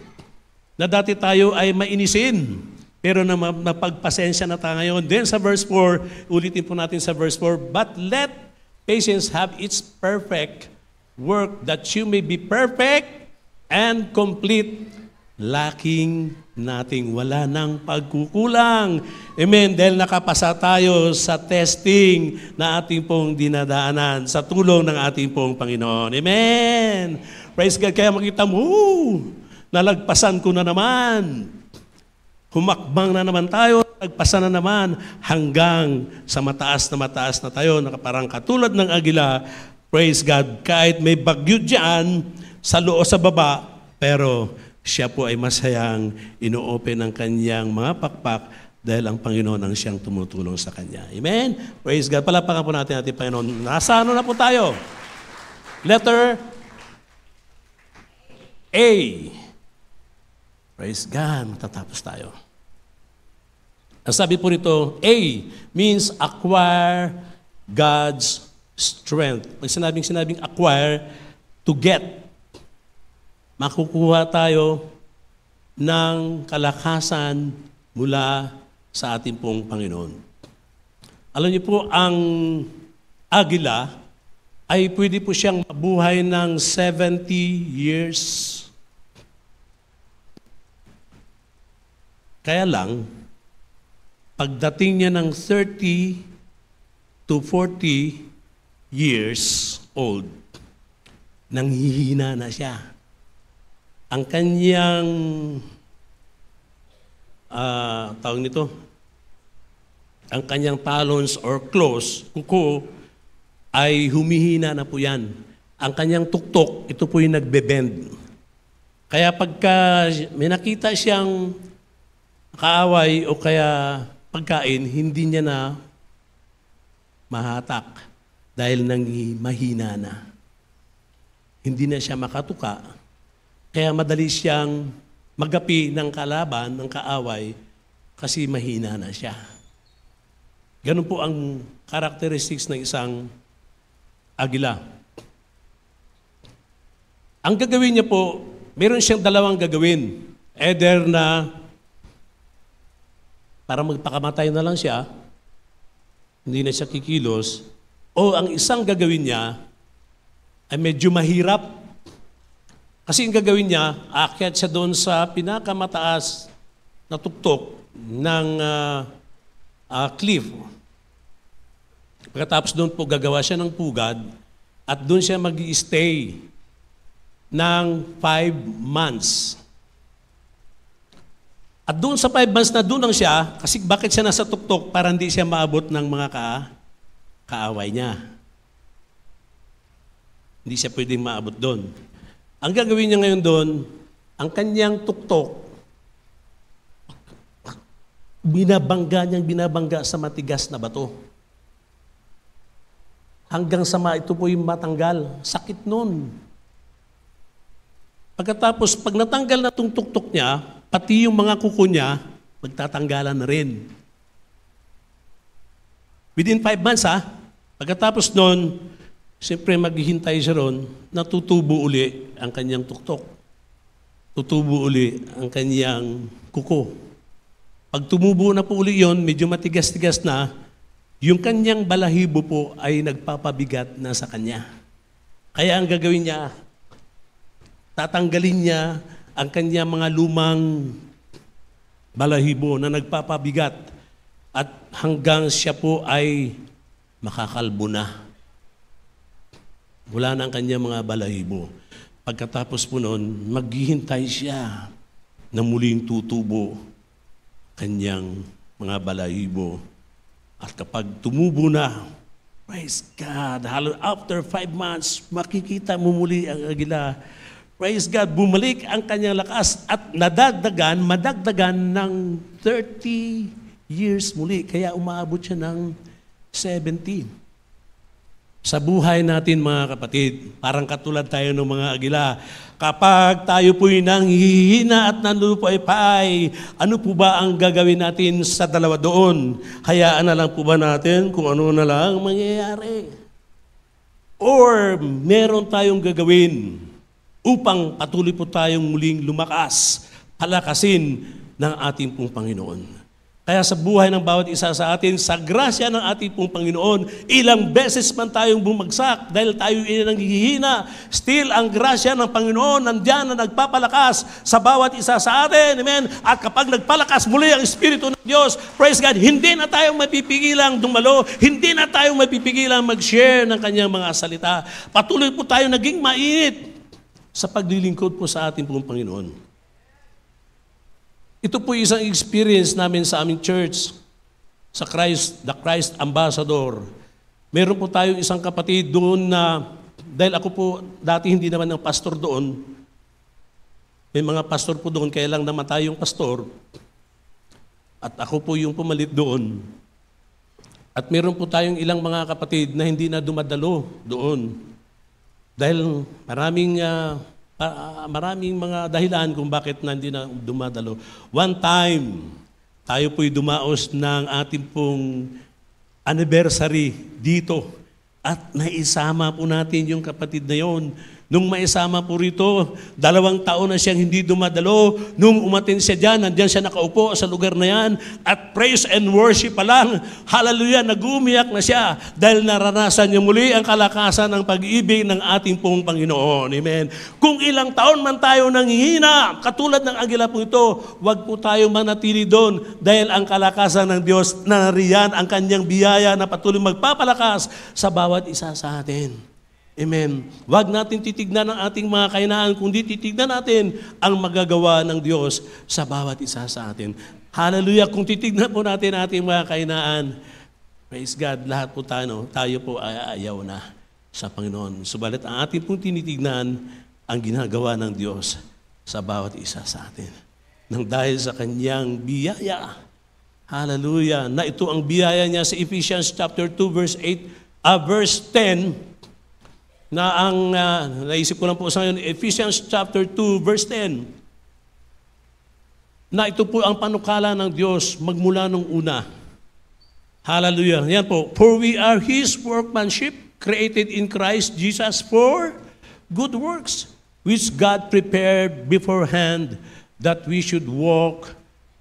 Na dati tayo ay mainisin, pero na mapagpasensya na tayo ngayon. Then sa verse 4, ulitin po natin sa verse 4, but let patience have its perfect work, that you may be perfect and complete, lacking nothing. Wala nang pagkukulang. Amen. Dahil nakapasa tayo sa testing na ating pong dinadaanan sa tulong ng ating pong Panginoon. Amen. Praise God. Kaya makita mo, nalagpasan ko na naman. Humakbang na naman tayo, nagpasan na naman hanggang sa mataas na tayo. Parang katulad ng agila, praise God, kahit may bagyo dyan sa loob sa baba, pero siya po ay masayang ino-open ang kanyang mga pakpak dahil ang Panginoon ang siyang tumutulong sa kanya. Amen? Praise God. Palapakan po natin ating Panginoon. Nasa ano na po tayo? Letter A. Praise God. Matatapos tayo. Ang sabi po nito, A means acquire God's strength. Pag sinabing acquire, to get. Makukuha tayo ng kalakasan mula sa ating pong Panginoon. Alam niyo po, ang agila ay pwede po siyang mabuhay ng 70 years. Kaya lang, pagdating niya ng 30 to 40 years old, nanghihina na siya. Ang kanyang tawag nito, ang kanyang talons or claws, kuko, ay humihina na po yan. Ang kanyang tuktok, ito po yung nagbe-bend. Kaya pagka may nakita siyang kaaway o kaya pagkain, hindi niya na mahatak dahil nang mahina na. Hindi na siya makatuka. Kaya madali siyang magapi ng kalaban, ng kaaway, kasi mahina na siya. Ganun po ang characteristics ng isang agila. Ang gagawin niya po, meron siyang dalawang gagawin. Either na para magpakamatay na lang siya, hindi na siya kikilos, O ang isang gagawin niya ay medyo mahirap. Kasi ang gagawin niya, aakyat siya doon sa pinakamataas na tuktok ng cliff. Pagkatapos doon po gagawa siya ng pugad at doon siya mag-i-stay ng 5 months. At doon sa 5 months na doon lang siya, kasi bakit siya nasa tuktok? Para hindi siya maabot ng mga kaaway niya. Hindi siya pwedeng maabot doon. Ang gagawin niya ngayon doon, ang kanyang tuktok, binabangga sa matigas na bato. Hanggang sa ito po yung matanggal. Sakit nun. Pagkatapos, pag natanggal na itong tuktok niya, pati yung mga kuko niya, magtatanggalan na rin. Within 5 months pagkatapos nun, siyempre maghihintay siya ron, natutubo uli ang kanyang tuktok. Tutubo uli ang kanyang kuko. Pag tumubo na po uli yun, medyo matigas-tigas na, yung kanyang balahibo po ay nagpapabigat na sa kanya. Kaya ang gagawin niya, tatanggalin niya ang kanyang mga lumang balahibo na nagpapabigat at hanggang siya po ay makakalbo na. Wala na ang kanyang mga balahibo. Pagkatapos po noon, maghihintay siya na muling tutubo kanyang mga balahibo. At kapag tumubo na, praise God, after 5 months, makikita mo muli ang agila. Praise God, bumalik ang kanyang lakas at madagdagan ng 30 years muli. Kaya umaabot siya ng 70. Sa buhay natin mga kapatid, parang katulad tayo ng mga agila. Kapag tayo po'y nanghihina at nanlulupay-pay, ano po ba ang gagawin natin sa dalawa doon? Hayaan na lang po ba natin kung ano na lang mangyayari? Or meron tayong gagawin upang patuloy po tayong muling lumakas, palakasin ng ating pong Panginoon. Kaya sa buhay ng bawat isa sa atin, sa grasya ng ating pong Panginoon, ilang beses man tayong bumagsak dahil tayo nanghihina, still ang grasya ng Panginoon nandiyan na nagpapalakas sa bawat isa sa atin. Amen? At kapag nagpalakas muli ang Espiritu ng Diyos, praise God, hindi na tayong mapipigilang dumalo, hindi na tayong mapipigilang mag-share ng kanyang mga salita. Patuloy po tayo naging mainit sa paglilingkod po sa ating pong Panginoon. Ito po isang experience namin sa aming church, sa the Christ Ambassador. Meron po tayong isang kapatid doon na, dahil ako po dati hindi naman ng pastor doon, may mga pastor po doon, kaya lang namatay yung pastor, at ako po yung pumalit doon. At meron po tayong ilang mga kapatid na hindi na dumadalo doon. Dahil maraming mga dahilan kung bakit hindi na dumadalo. One time, tayo po'y dumaos ng ating pong anniversary dito at naisama po natin yung kapatid na yon. Nung maisama po rito, 2 taon na siyang hindi dumadalo. Nung umatin siya dyan, nandiyan siya nakaupo sa lugar na yan. At praise and worship pa lang, hallelujah, nag-umiyak na siya dahil naranasan niya muli ang kalakasan ng pag-ibig ng ating pong Panginoon. Amen. Kung ilang taon man tayo nanghihina, katulad ng agila po ito, wag po tayo manatili doon dahil ang kalakasan ng Diyos nariyan ang kanyang biyaya na patuloy magpapalakas sa bawat isa sa atin. Amen. Huwag natin titignan ang ating mga kahinaan, kundi titignan natin ang magagawa ng Diyos sa bawat isa sa atin. Hallelujah. Kung titignan po natin ating mga kahinaan, praise God, lahat po tayo po ay ayaw na sa Panginoon. Subalit ang ating pong tinitignan ang ginagawa ng Diyos sa bawat isa sa atin. Nang dahil sa kanyang biyaya. Hallelujah. Na ito ang biyaya niya sa Ephesians chapter 2 verse 10, na ang naisip ko lang po sa ngayon, Ephesians chapter 2, verse 10, na ito po ang panukala ng Diyos magmula nung una. Hallelujah. Yan po. For we are His workmanship, created in Christ Jesus for good works, which God prepared beforehand that we should walk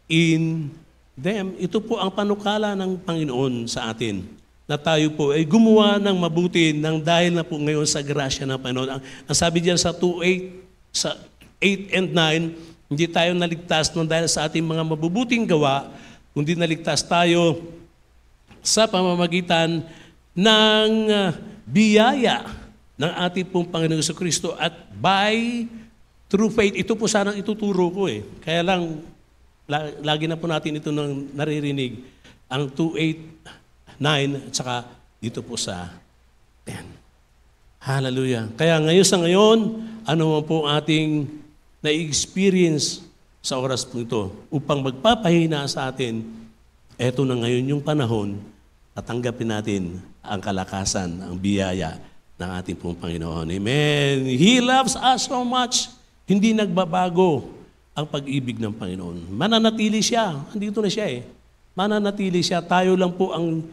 in them. Ito po ang panukala ng Panginoon sa atin. na tayo po ay gumawa ng mabuti nang dahil na po ngayon sa grasya ng Panginoon. Ang sabi diyan sa 2:8, sa 8 and 9, hindi tayo naligtas nang dahil sa ating mga mabubuting gawa, kundi naligtas tayo sa pamamagitan ng biyaya ng ating pong Panginoon Jesucristo at through faith. Ito po sanang ituturo ko eh. Kaya lang, lagi na po natin ito nang naririnig. Ang 2:8, 9, at saka dito po sa 10. Hallelujah. Kaya ngayon, ano man po ating na-experience sa oras po ito upang magpapahina sa atin, eto na ngayon yung panahon, tatanggapin natin ang kalakasan, ang biyaya ng ating pong Panginoon. Amen. He loves us so much. Hindi nagbabago ang pag-ibig ng Panginoon. Mananatili siya. Andito na siya eh. Mananatili siya. Tayo lang po ang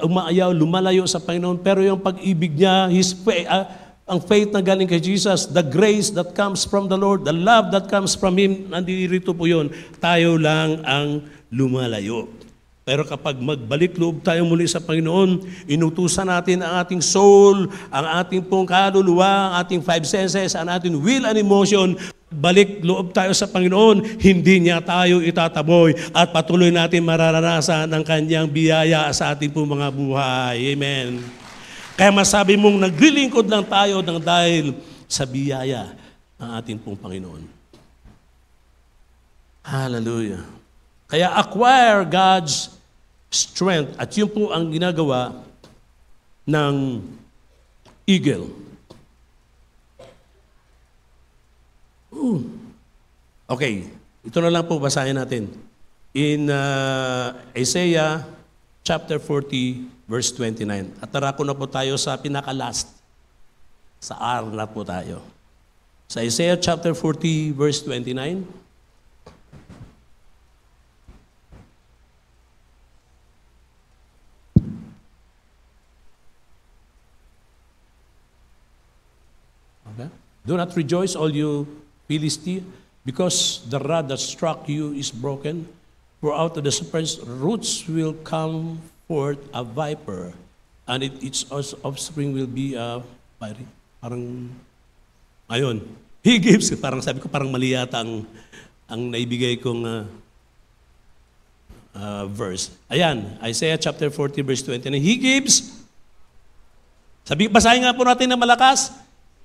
umaayaw, lumalayo sa Panginoon. Pero yung pag-ibig niya, ang faith na galing kay Jesus, the grace that comes from the Lord, the love that comes from Him, nandito po yun. Tayo lang ang lumalayo. Pero kapag magbalik loob tayo muli sa Panginoon, inutusan natin ang ating soul, ang ating pong kaluluwa, ang ating five senses, ang ating will and emotion, balik loob tayo sa Panginoon, hindi niya tayo itataboy at patuloy natin mararanasan ang kanyang biyaya sa ating pong mga buhay. Amen. Kaya masabi mong naglilingkod lang tayo ng dahil sa biyaya ng ating pong Panginoon. Hallelujah. Kaya acquire God's strength. At yun po ang ginagawa ng eagle. Okay, ito na lang po basahin natin. In Isaiah chapter 40, verse 29. At tara ko na po tayo sa pinaka-last. Sa R na po tayo. Sa Isaiah chapter 40, verse 29. Okay. Do not rejoice, all you Philistine, because the rod that struck you is broken. For out of the serpent's roots will come forth a viper, and its offspring will be a fiery. Parang, ayun. He gives, parang sabi ko, parang mali yata ang naibigay kong verse. Ayan, Isaiah chapter 40, verse 29. He gives, basahin nga po natin na malakas.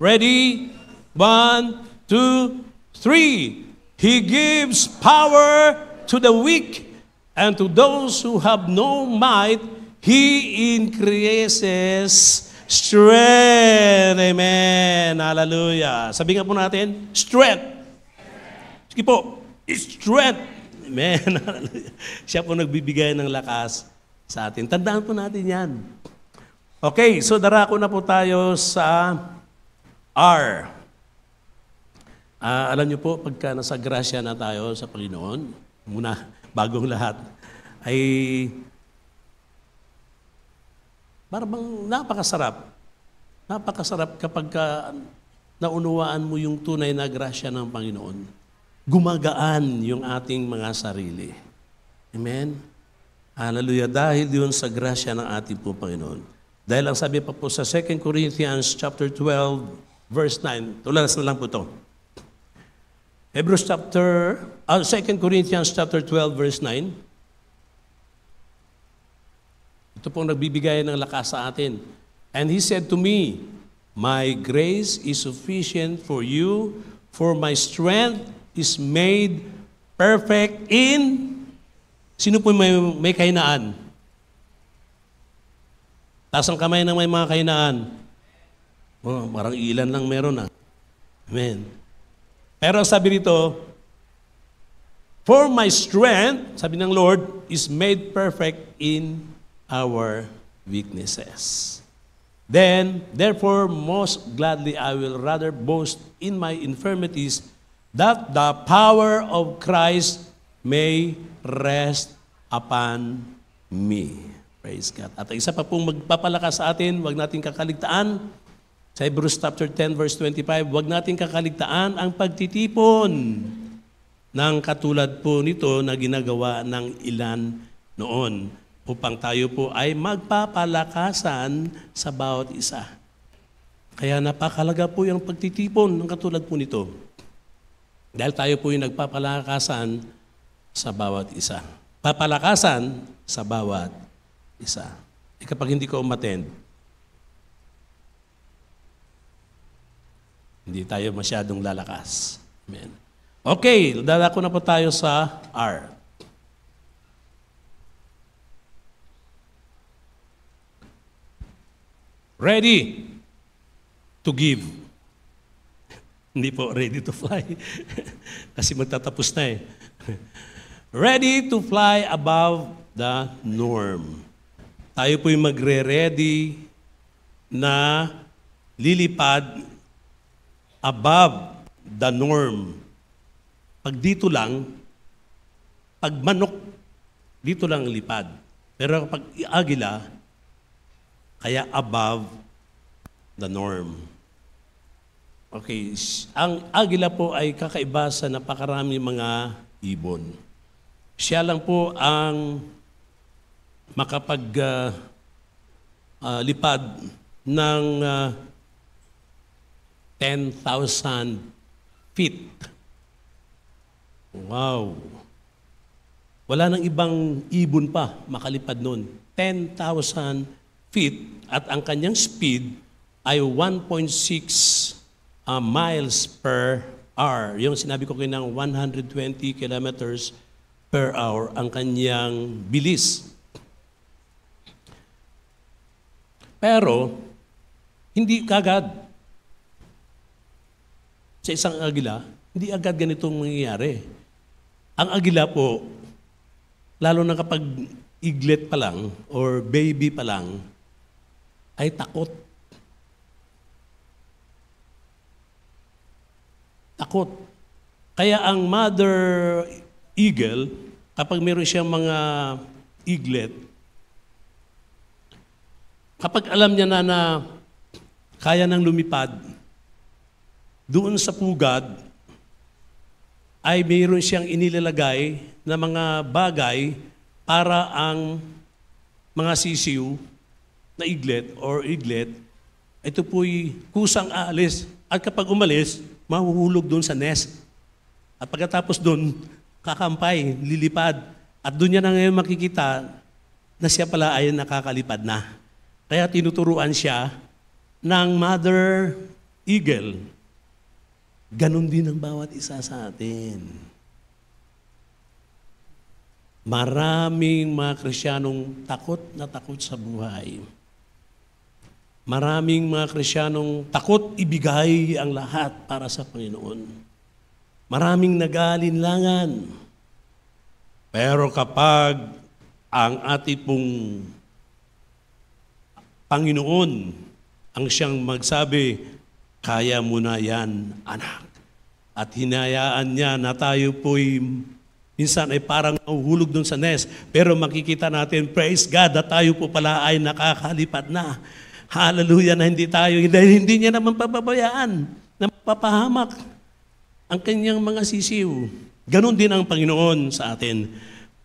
Ready? 1, 2, 3. He gives power to the weak, and to those who have no might, He increases strength. Amen. Hallelujah. Sabi nga po natin, strength. Sige po, strength. Amen. Hallelujah. Siya po nagbibigay ng lakas sa atin. Tandaan po natin yan. Okay, so darako na po tayo sa R. Alam niyo po, pagka nasa grasya na tayo sa Panginoon, muna, bagong lahat, ay parang napakasarap. Napakasarap kapag naunawaan mo yung tunay na grasya ng Panginoon. Gumagaan yung ating mga sarili. Amen? Hallelujah. Dahil yun sa grasya ng ating po Panginoon. Dahil ang sabi pa po sa 2 Corinthians chapter 12, verse 9, tularas na lang po ito. Hebrews chapter, 2 Corinthians chapter 12, verse 9. Ito pong nagbibigay ng lakas sa atin. And He said to me, my grace is sufficient for you, for my strength is made perfect in... Sino po may kahinaan? Taas ang kamay ng may mga kahinaan. Oh, parang ilan lang meron ah. Amen. Pero sabi rito, for my strength, sabi ng Lord, is made perfect in our weaknesses. Then, therefore, most gladly I will rather boast in my infirmities, that the power of Christ may rest upon me. Praise God. At isa pa pong magpapalakas sa atin, huwag natin kakaligtaan. Sa Hebrews chapter 10, verse 25, huwag natin kakaligtaan ang pagtitipon ng katulad po nito na ginagawa ng ilan noon. upang tayo po ay magpapalakasan sa bawat isa. Kaya napakalaga po yung pagtitipon ng katulad po nito. Dahil tayo po yung nagpapalakasan sa bawat isa. Papalakasan sa bawat isa. Kapag hindi ko umattend, hindi tayo masyadong lalakas. Amen. Okay, dadako na po tayo sa R. Ready to give. Hindi po ready to fly. Kasi magtatapos na eh. Ready to fly above the norm. Tayo po'y magre-ready na lilipad above the norm. Pag dito lang, pag manok, dito lang lipad. Pero pag agila, kaya above the norm. Okay, ang agila po ay kakaiba sa napakarami mga ibon. Siya lang po ang lipad ng 10,000 feet. Wow! Wala nang ibang ibon pa makalipad nun. 10,000 feet at ang kanyang speed ay 1.6 miles per hour. Yung sinabi ko kayo ng 120 kilometers per hour ang kanyang bilis. Pero, hindi kagad. Sa isang agila, hindi agad ganitong mangyayari. Ang agila po, lalo na kapag iglet pa lang or baby pa lang, ay takot. Takot. Kaya ang mother eagle, kapag meron siyang mga eaglet, kapag alam niya na kaya nang lumipad, doon sa pugad, ay mayroon siyang inilalagay na mga bagay para ang mga sisiw na iglet or iglet, ito po'y kusang aalis. At kapag umalis, mahuhulog doon sa nest. At pagkatapos doon, kakampay, lilipad. At doon niya na ngayon makikita na siya pala ay nakakalipad na. Kaya tinuturuan siya ng mother eagle. Ganon din ang bawat isa sa atin. Maraming mga Kristiyanong takot na takot sa buhay. Maraming mga Kristiyanong takot ibigay ang lahat para sa Panginoon. Maraming nag-aalinlangan. Pero kapag ang ating pong Panginoon ang siyang magsabi, kaya mo na yan, anak. At hinayaan niya na tayo po'y minsan ay parang nahuhulog doon sa nest. Pero makikita natin, praise God, na tayo po pala ay nakakalipad na. Hallelujah na hindi niya naman pababayaan na mapapahamak ang kanyang mga sisiw. Ganon din ang Panginoon sa atin.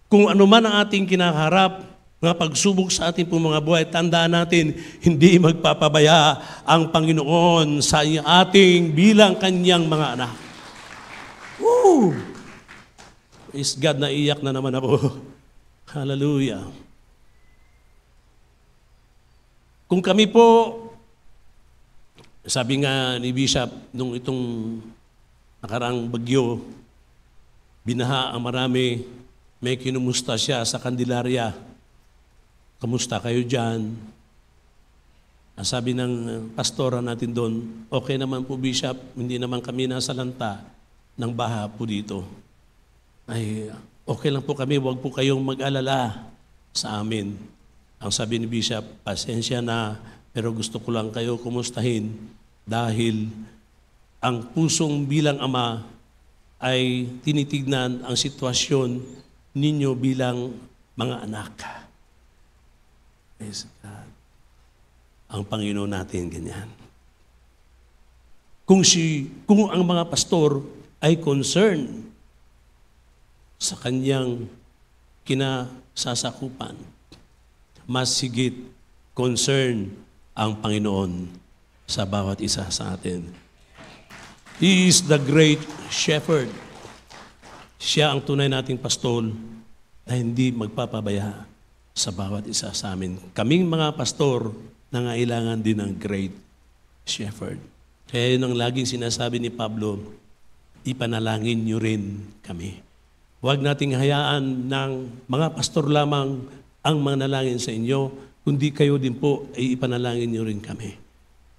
Kung ano man ang ating kinakaharap, mga pagsubok sa ating pong mga buhay, tandaan natin, hindi magpapabaya ang Panginoon sa ating bilang kanyang mga anak. Woo! Praise God, naiyak na naman ako. Hallelujah. Kung kami po, sabi nga ni Bishop, nung itong nakaraang bagyo, binaha ang marami, may kinumusta siya sa Candelaria. Kamusta kayo dyan? Sabi ng pastora natin doon, okay naman po Bishop, hindi naman kami nasa lanta ng baha po dito. Ay, okay lang po kami, huwag po kayong mag-alala sa amin. Ang sabi ni Bishop, pasensya na, pero gusto ko lang kayo kumustahin dahil ang pusong bilang ama ay tinitignan ang sitwasyon ninyo bilang mga anak. Praise God. Ang Panginoon natin ganyan. Kung ang mga pastor ay concerned sa kanyang kinasasakupan, mas higit concern ang Panginoon sa bawat isa sa atin. He is the great shepherd. Siya ang tunay nating pastol na hindi magpapabaya sa bawat isa sa amin. Kaming mga pastor, nangailangan din ng great shepherd. Kaya yun ang laging sinasabi ni Pablo, ipanalangin niyo rin kami. Huwag nating hayaan ng mga pastor lamang ang manalangin sa inyo, kundi kayo din po ay ipanalangin niyo rin kami.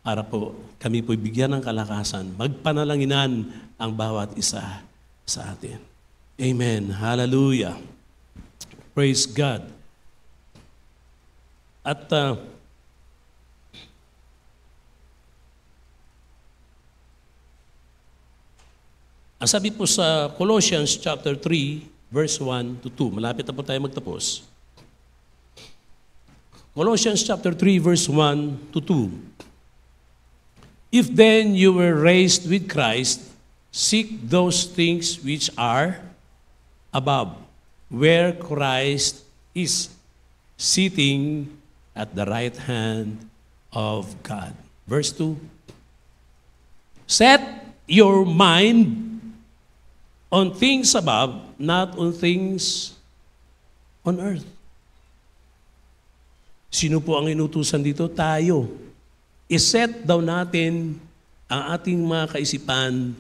Para po kami po bigyan ng kalakasan, magpanalanginan ang bawat isa sa atin. Amen. Hallelujah. Praise God. At ang sabi po sa Colossians chapter 3, verse 1 to 2. Malapit na po tayo magtapos. Colossians chapter 3, verse 1 to 2. If then you were raised with Christ, seek those things which are above, where Christ is sitting at the right hand of God. Verse 2. Set your mind on things above, not on things on earth. Sino po ang inutusan dito? Tayo. I-set daw natin ang ating mga kaisipan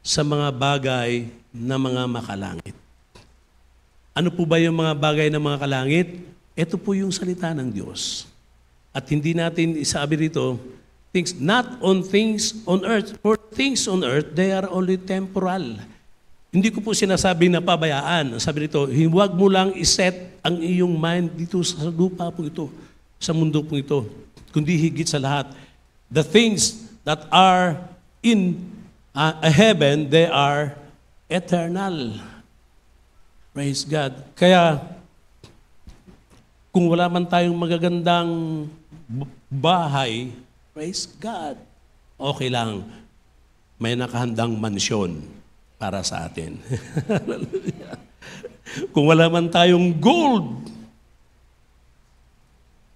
sa mga bagay na mga makalangit. Ano po ba yung mga bagay na mga kalangit? Ito po yung salita ng Diyos. At hindi natin isabi rito, things, not on things on earth. For things on earth, they are only temporal. Hindi ko po sinasabi na pabayaan. Sabi nito, huwag mo lang iset ang iyong mind dito sa lupa po ito, sa mundo po ito, kundi higit sa lahat. The things that are in heaven, they are eternal. Praise God. Kaya, kung wala man tayong magagandang bahay, praise God, okay lang. May nakahandang mansyon para sa atin. Kung wala man tayong gold,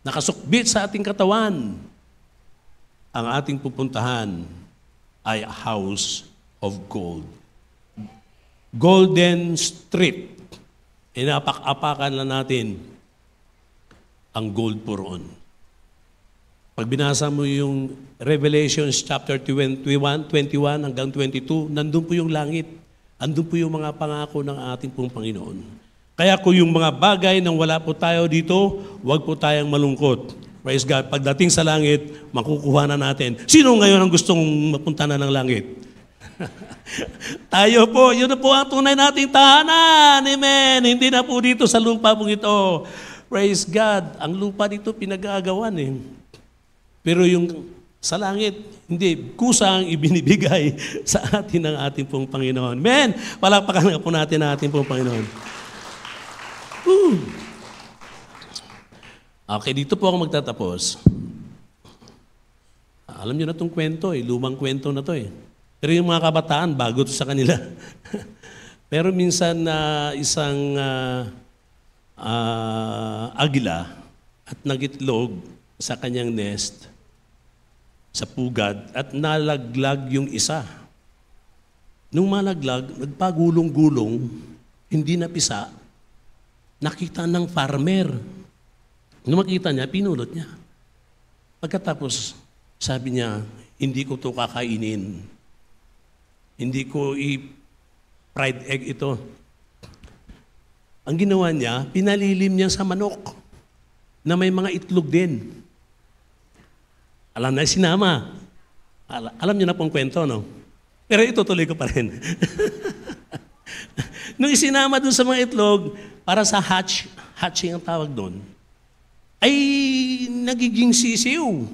nakasukbit sa ating katawan, ang ating pupuntahan ay a house of gold. Golden Street. Inapak-apakan na natin ang gold po roon. Pag binasa mo yung Revelations chapter 21 hanggang 22, nandun po yung langit. Andun po yung mga pangako ng ating pong Panginoon. Kaya kung yung mga bagay nang wala po tayo dito, huwag po tayong malungkot. Praise God. Pagdating sa langit, makukuha na natin. Sino ngayon ang gustong mapunta na ng langit? Tayo po. Yun na po ang tunay nating tahanan. Amen. Hindi na po dito sa lupa po ito. Praise God. Ang lupa dito pinag-aagawan eh. Pero yung sa langit, hindi. Kusang ibinibigay sa atin ng ating pong Panginoon. Amen. Palakpakan nga po natin ang ating pong Panginoon. Woo. Okay, dito po ako magtatapos. Alam niyo na itong kwento eh. Lumang kwento na to eh. Pero yung mga kabataan, bago to sa kanila. Pero minsan isang agila at nagitlog sa kanyang nest sa pugad at nalaglag yung isa. Nung malaglag, nagpagulong-gulong, hindi napisa, nakita ng farmer. Nung makita niya, pinulot niya. Pagkatapos, sabi niya, hindi ko to kakainin. Hindi ko fried egg ito. Ang ginawa niya, pinalilim niya sa manok na may mga itlog din. Alam na, sinama. Alam niyo na pong kwento, no? Pero itutuloy ko pa rin. Nung isinama dun sa mga itlog, para sa hatching ang tawag doon, ay nagiging sisiw.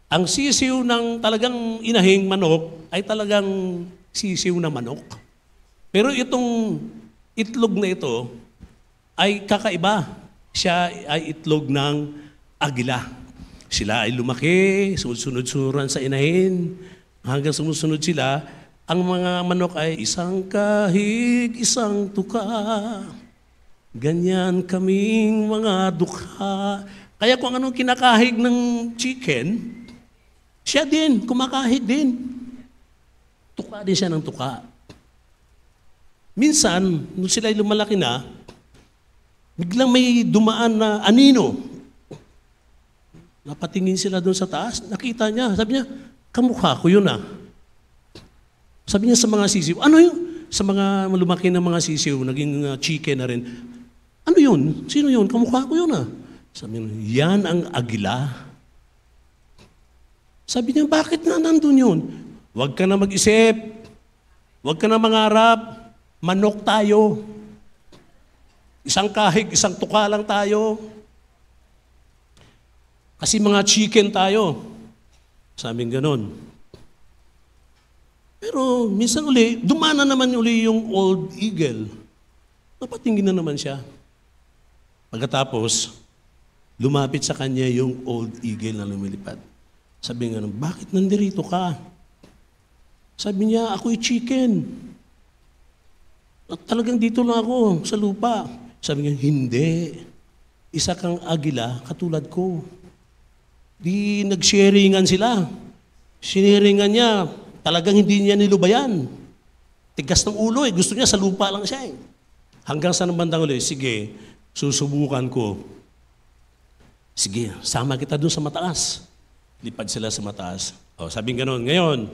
Ang sisiw ng talagang inahing manok ay talagang sisiw na manok. Pero itong itlog na ito ay kakaiba. Siya ay itlog ng agila. Sila ay lumaki, sunod-sunuran sa inahin. Hanggang sumusunod sila, ang mga manok ay isang kahig, isang tuka. Ganyan kaming mga dukha. Kaya kung anong kinakahig ng chicken, siya din, kumakahig din. Tuka din siya ng tuka. Minsan, nung sila'y lumalaki na, biglang may dumaan na anino. Napatingin sila doon sa taas, nakita niya, sabi niya, kamukha ko yun ah. Sabi niya sa mga sisiw, ano yun? Sa mga lumaki na mga sisiw, naging chicken na rin. Ano yun? Sino yun? Kamukha ko yun ah. Sabi niya, yan ang agila. Sabi niya, bakit na nandun yun? Huwag ka na mag-isip. Huwag ka na mangarap. Manok tayo. Isang kahig, isang tuka lang tayo. Kasi mga chicken tayo. Sabing ganon. Pero minsan uli, dumana naman uli yung old eagle. Napatingin na naman siya. Pagkatapos, lumapit sa kanya yung old eagle na lumilipad. Sabi nga, bakit nandirito ka? Sabi niya, ako'y chicken. At talagang dito lang ako, sa lupa. Sabi niya, hindi. Isa kang agila, katulad ko. Di nag-sharingan sila. Shinaringan niya, talagang hindi niya nilubayan. Tigas ng ulo eh. Gusto niya sa lupa lang siya eh. Hanggang sa nang bandang ulit, sige, susubukan ko. Sige, sama kita dun sa mataas. Lipad sila sa mataas. O, sabing ganon, ngayon,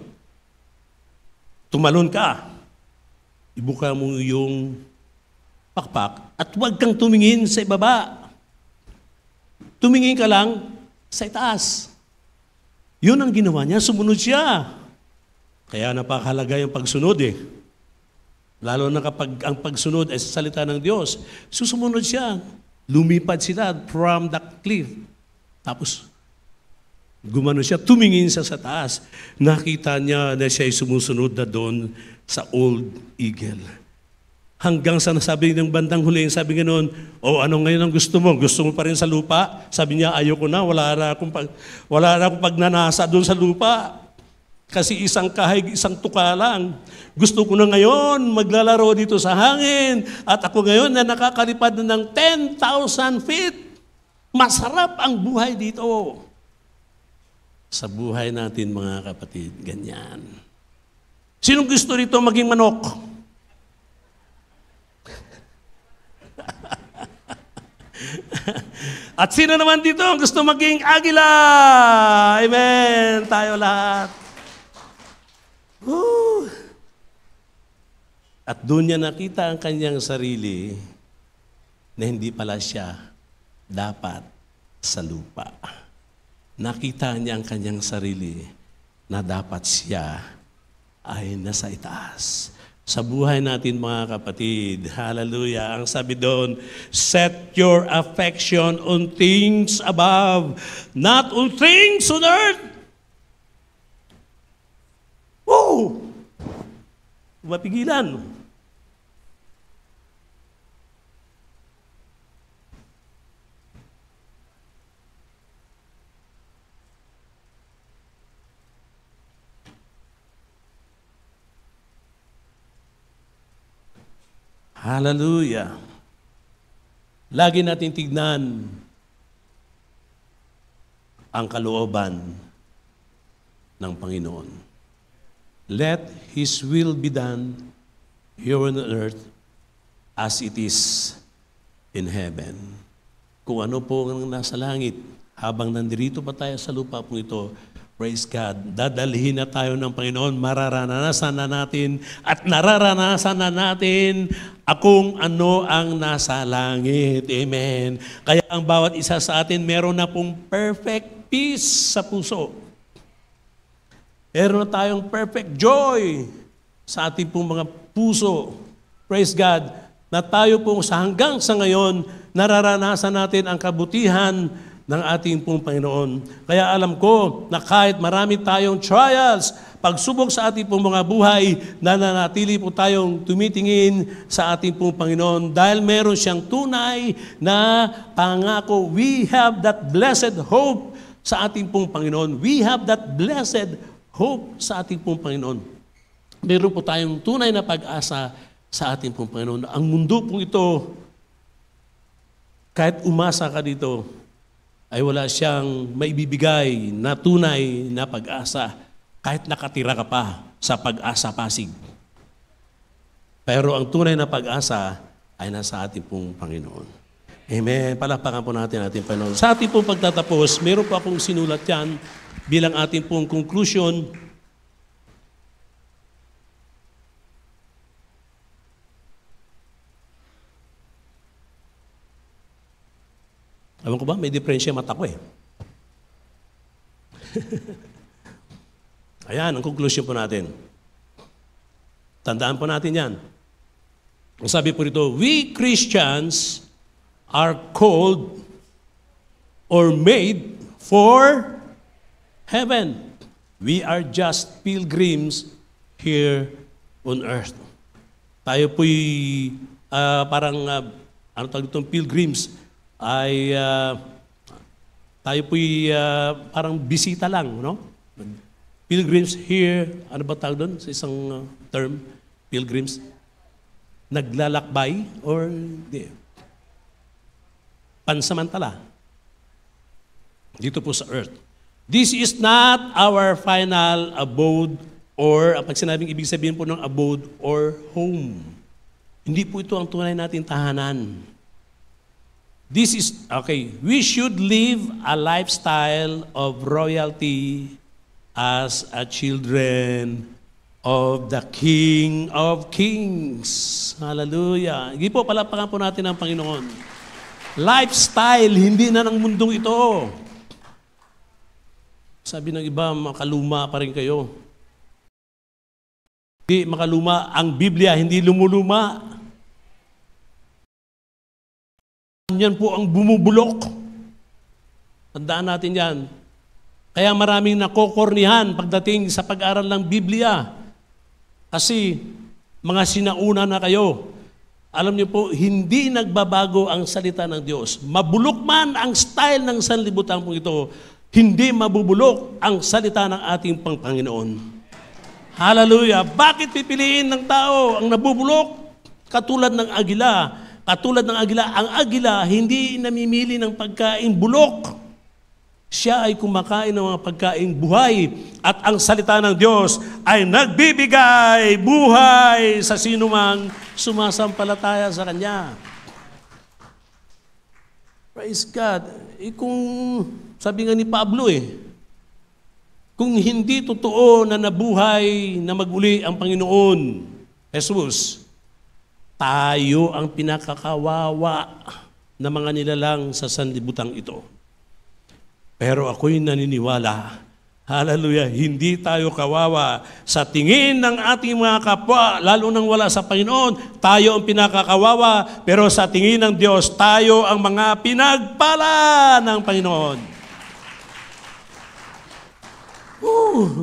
tumalon ka. Ibuka mo yung pakpak at huwag kang tumingin sa ibaba. Tumingin ka lang sa itaas. Yun ang ginawa niya, sumunod siya. Kaya napakahalaga yung pagsunod eh. Lalo na kapag ang pagsunod ay sa salita ng Diyos, susumunod siya. Lumipad sila from the cliff. Tapos, gumano siya, tumingin siya sa taas. Nakita niya na siya ay sumusunod na doon sa old eagle. Hanggang sa nasabi ng bandang huli, sabi nga noon, ano ngayon ang gusto mo? Gusto mo pa rin sa lupa? Sabi niya, ayoko na, wala na akong pagnanasa doon sa lupa. Kasi isang kahig, isang tuka lang. Gusto ko na ngayon maglalaro dito sa hangin. At ako ngayon na nakakalipad na ng 10,000 feet. Masarap ang buhay dito. Sa buhay natin mga kapatid, ganyan. Sinong gusto rito maging manok? At sino naman dito ang gusto maging agila? Amen. Tayo lahat. Woo! At doon niya nakita ang kanyang sarili na hindi pala siya dapat sa lupa. Nakita niya ang kanyang sarili na dapat siya ay nasa itaas. Sa buhay natin mga kapatid, hallelujah, ang sabi doon, set your affection on things above, not on things on earth. Woo! Mapigilan. Hallelujah. Lagi natin tignan ang kalooban ng Panginoon. Let His will be done here on earth as it is in heaven. Kung ano po ang nasa langit, habang nandirito pa tayo sa lupa po ito, praise God, dadalhin na tayo ng Panginoon, mararanasan na natin at nararanasan na natin kung ano ang nasa langit. Amen. Kaya ang bawat isa sa atin, meron na pong perfect peace sa puso. Meron na tayong perfect joy sa ating pong mga puso. Praise God, na tayo pong hanggang sa ngayon, nararanasan natin ang kabutihan ng ating pong Panginoon. Kaya alam ko na kahit marami tayong trials, pagsubok sa ating pong mga buhay, nananatili po tayong tumitingin sa ating pong Panginoon dahil meron siyang tunay na pangako. We have that blessed hope sa ating pong Panginoon. We have that blessed hope sa ating pong Panginoon. Meron po tayong tunay na pag-asa sa ating pong Panginoon. Ang mundo pong ito kahit umasa ka dito, ay wala siyang maibibigay na tunay na pag-asa kahit nakatira ka pa sa Pag-asa Pasig. Pero ang tunay na pag-asa ay nasa ating pong Panginoon. Amen. Palakpakan po natin ating Panginoon. Sa ating pong pagtatapos, meron po akong sinulat yan bilang ating pong conclusion. Alam ko ba, may diferensya mata ko eh. Ayan, ang conclusion po natin. Tandaan po natin yan. Ang sabi po rito, we Christians are called or made for heaven. We are just pilgrims here on earth. Tayo po'y ano tawag itong pilgrims, ay tayo po'y parang bisita lang, no? Pilgrims here, ano ba tawag doon sa isang term? Pilgrims? Naglalakbay or di? Pansamantala. Dito po sa earth. This is not our final abode or, pag sinabing ibig sabihin po ng abode or home. Hindi po ito ang tunay nating tahanan. This is, okay, we should live a lifestyle of royalty as a children of the King of Kings. Hallelujah. Hindi po, palapakan po natin ang Panginoon. Lifestyle, hindi na ng mundong ito. Sabi ng iba, makaluma pa rin kayo. Hindi makaluma. Ang Biblia, hindi lumuluma. Yan po ang bumubulok. Tandaan natin yan. Kaya maraming nakokornihan pagdating sa pag-aral ng Biblia. Kasi mga sinauna na kayo. Alam niyo po, hindi nagbabago ang salita ng Diyos. Mabulok man ang style ng sanlibutan po ito, hindi mabubulok ang salita ng ating Panginoon. Hallelujah! Bakit pipiliin ng tao ang nabubulok? Katulad ng agila. Katulad ng agila, ang agila hindi namimili ng pagkain bulok. Siya ay kumakain ng mga pagkain buhay at ang salita ng Diyos ay nagbibigay buhay sa sinumang sumasampalataya sa Kanya. Praise God. Kung sabi nga ni Pablo kung hindi totoo na nabuhay na maguli ang Panginoon, Jesus, tayo ang pinakakawawa na mga nilalang sa sanlibutang ito. Pero ako'y naniniwala, hallelujah, hindi tayo kawawa. Sa tingin ng ating mga kapwa, lalo nang wala sa Panginoon, tayo ang pinakakawawa. Pero sa tingin ng Diyos, tayo ang mga pinagpala ng Panginoon.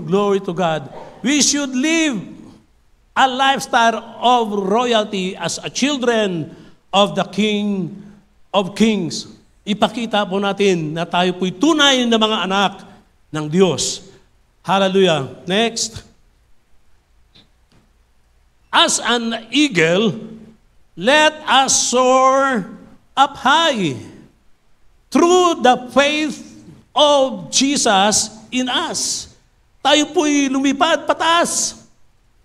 Glory to God. We should live a lifestyle of royalty as a children of the King of Kings. Ipakita po natin na tayo po'y tunay na mga anak ng Diyos. Hallelujah. Next. As an eagle, let us soar up high through the faith of Jesus in us. Tayo po'y lumipad pataas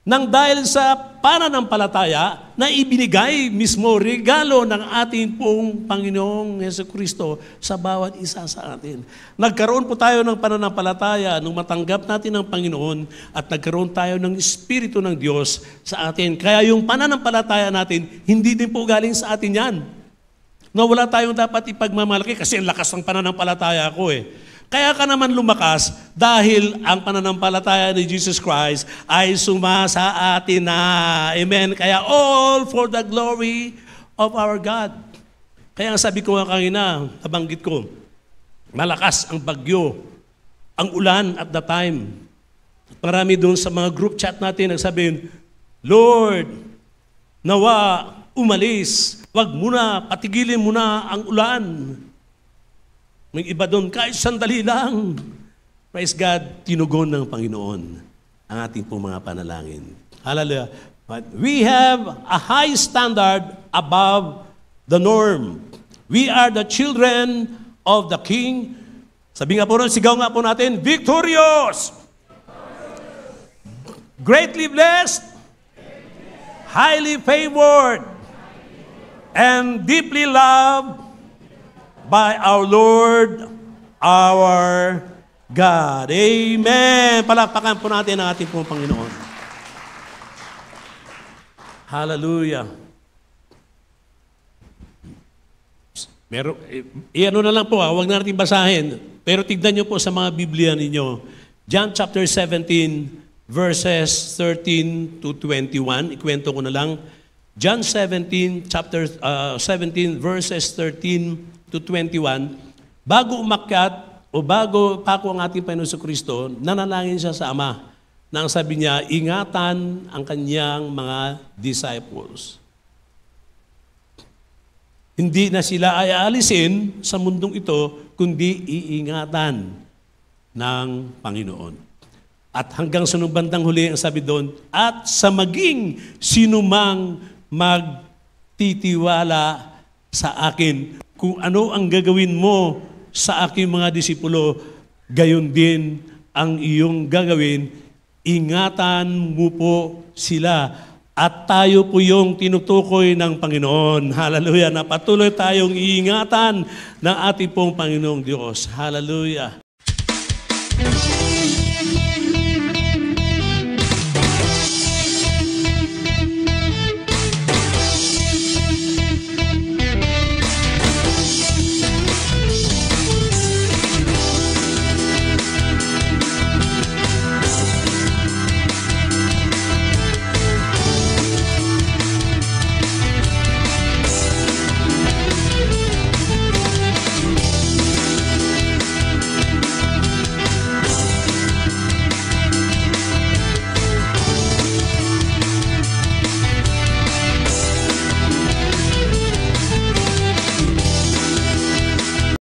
nang dahil sa pananampalataya na ibinigay mismo regalo ng ating pong Panginoong Jesucristo sa bawat isa sa atin. Nagkaroon po tayo ng pananampalataya nung matanggap natin ang Panginoon at nagkaroon tayo ng Espiritu ng Diyos sa atin. Kaya yung pananampalataya natin, hindi din po galing sa atin yan. Na wala tayong dapat ipagmamalaki kasi ang lakas ng pananampalataya ko Kaya ka naman lumakas dahil ang pananampalataya ni Jesus Christ ay sumasa atin na. Amen. Kaya all for the glory of our God. Kaya sabi ko nga kanina, nabanggit ko, malakas ang bagyo, ang ulan at the time. Marami doon sa mga group chat natin nagsabihin, Lord, nawa umalis, wag muna, patigilin muna ang ulan. May iba doon, kahit sandali lang. Praise God, tinugon ng Panginoon ang ating pong mga panalangin. Hallelujah. But we have a high standard above the norm. We are the children of the King. Sabi nga po rin, sigaw nga po natin, victorious! Greatly blessed, highly favored, and deeply loved by our Lord, our God. Amen! Palakpakan po natin ang ating pong Panginoon. Hallelujah! Ano na lang po, huwag na natin basahin. Pero tignan nyo po sa mga Biblia ninyo. John chapter 17, verses 13 to 21. Ikwento ko na lang. John 17, chapter 17, verses 13 to 21. Bago umakyat, o bago pako ang ating Panginoon Kristo, nanalangin siya sa Ama. Nang sabi niya, ingatan ang kanyang mga disciples. Hindi na sila ay aalisin sa mundong ito, kundi iingatan ng Panginoon. At hanggang sa nung bandang huli, ang sabi doon, at sa maging sinumang magtitiwala sa akin, kung ano ang gagawin mo sa aking mga disipulo, gayon din ang iyong gagawin, ingatan mo po sila. At tayo po yung tinutukoy ng Panginoon. Hallelujah. Na patuloy tayong iingatan ng ating pong Panginoong Diyos. Hallelujah.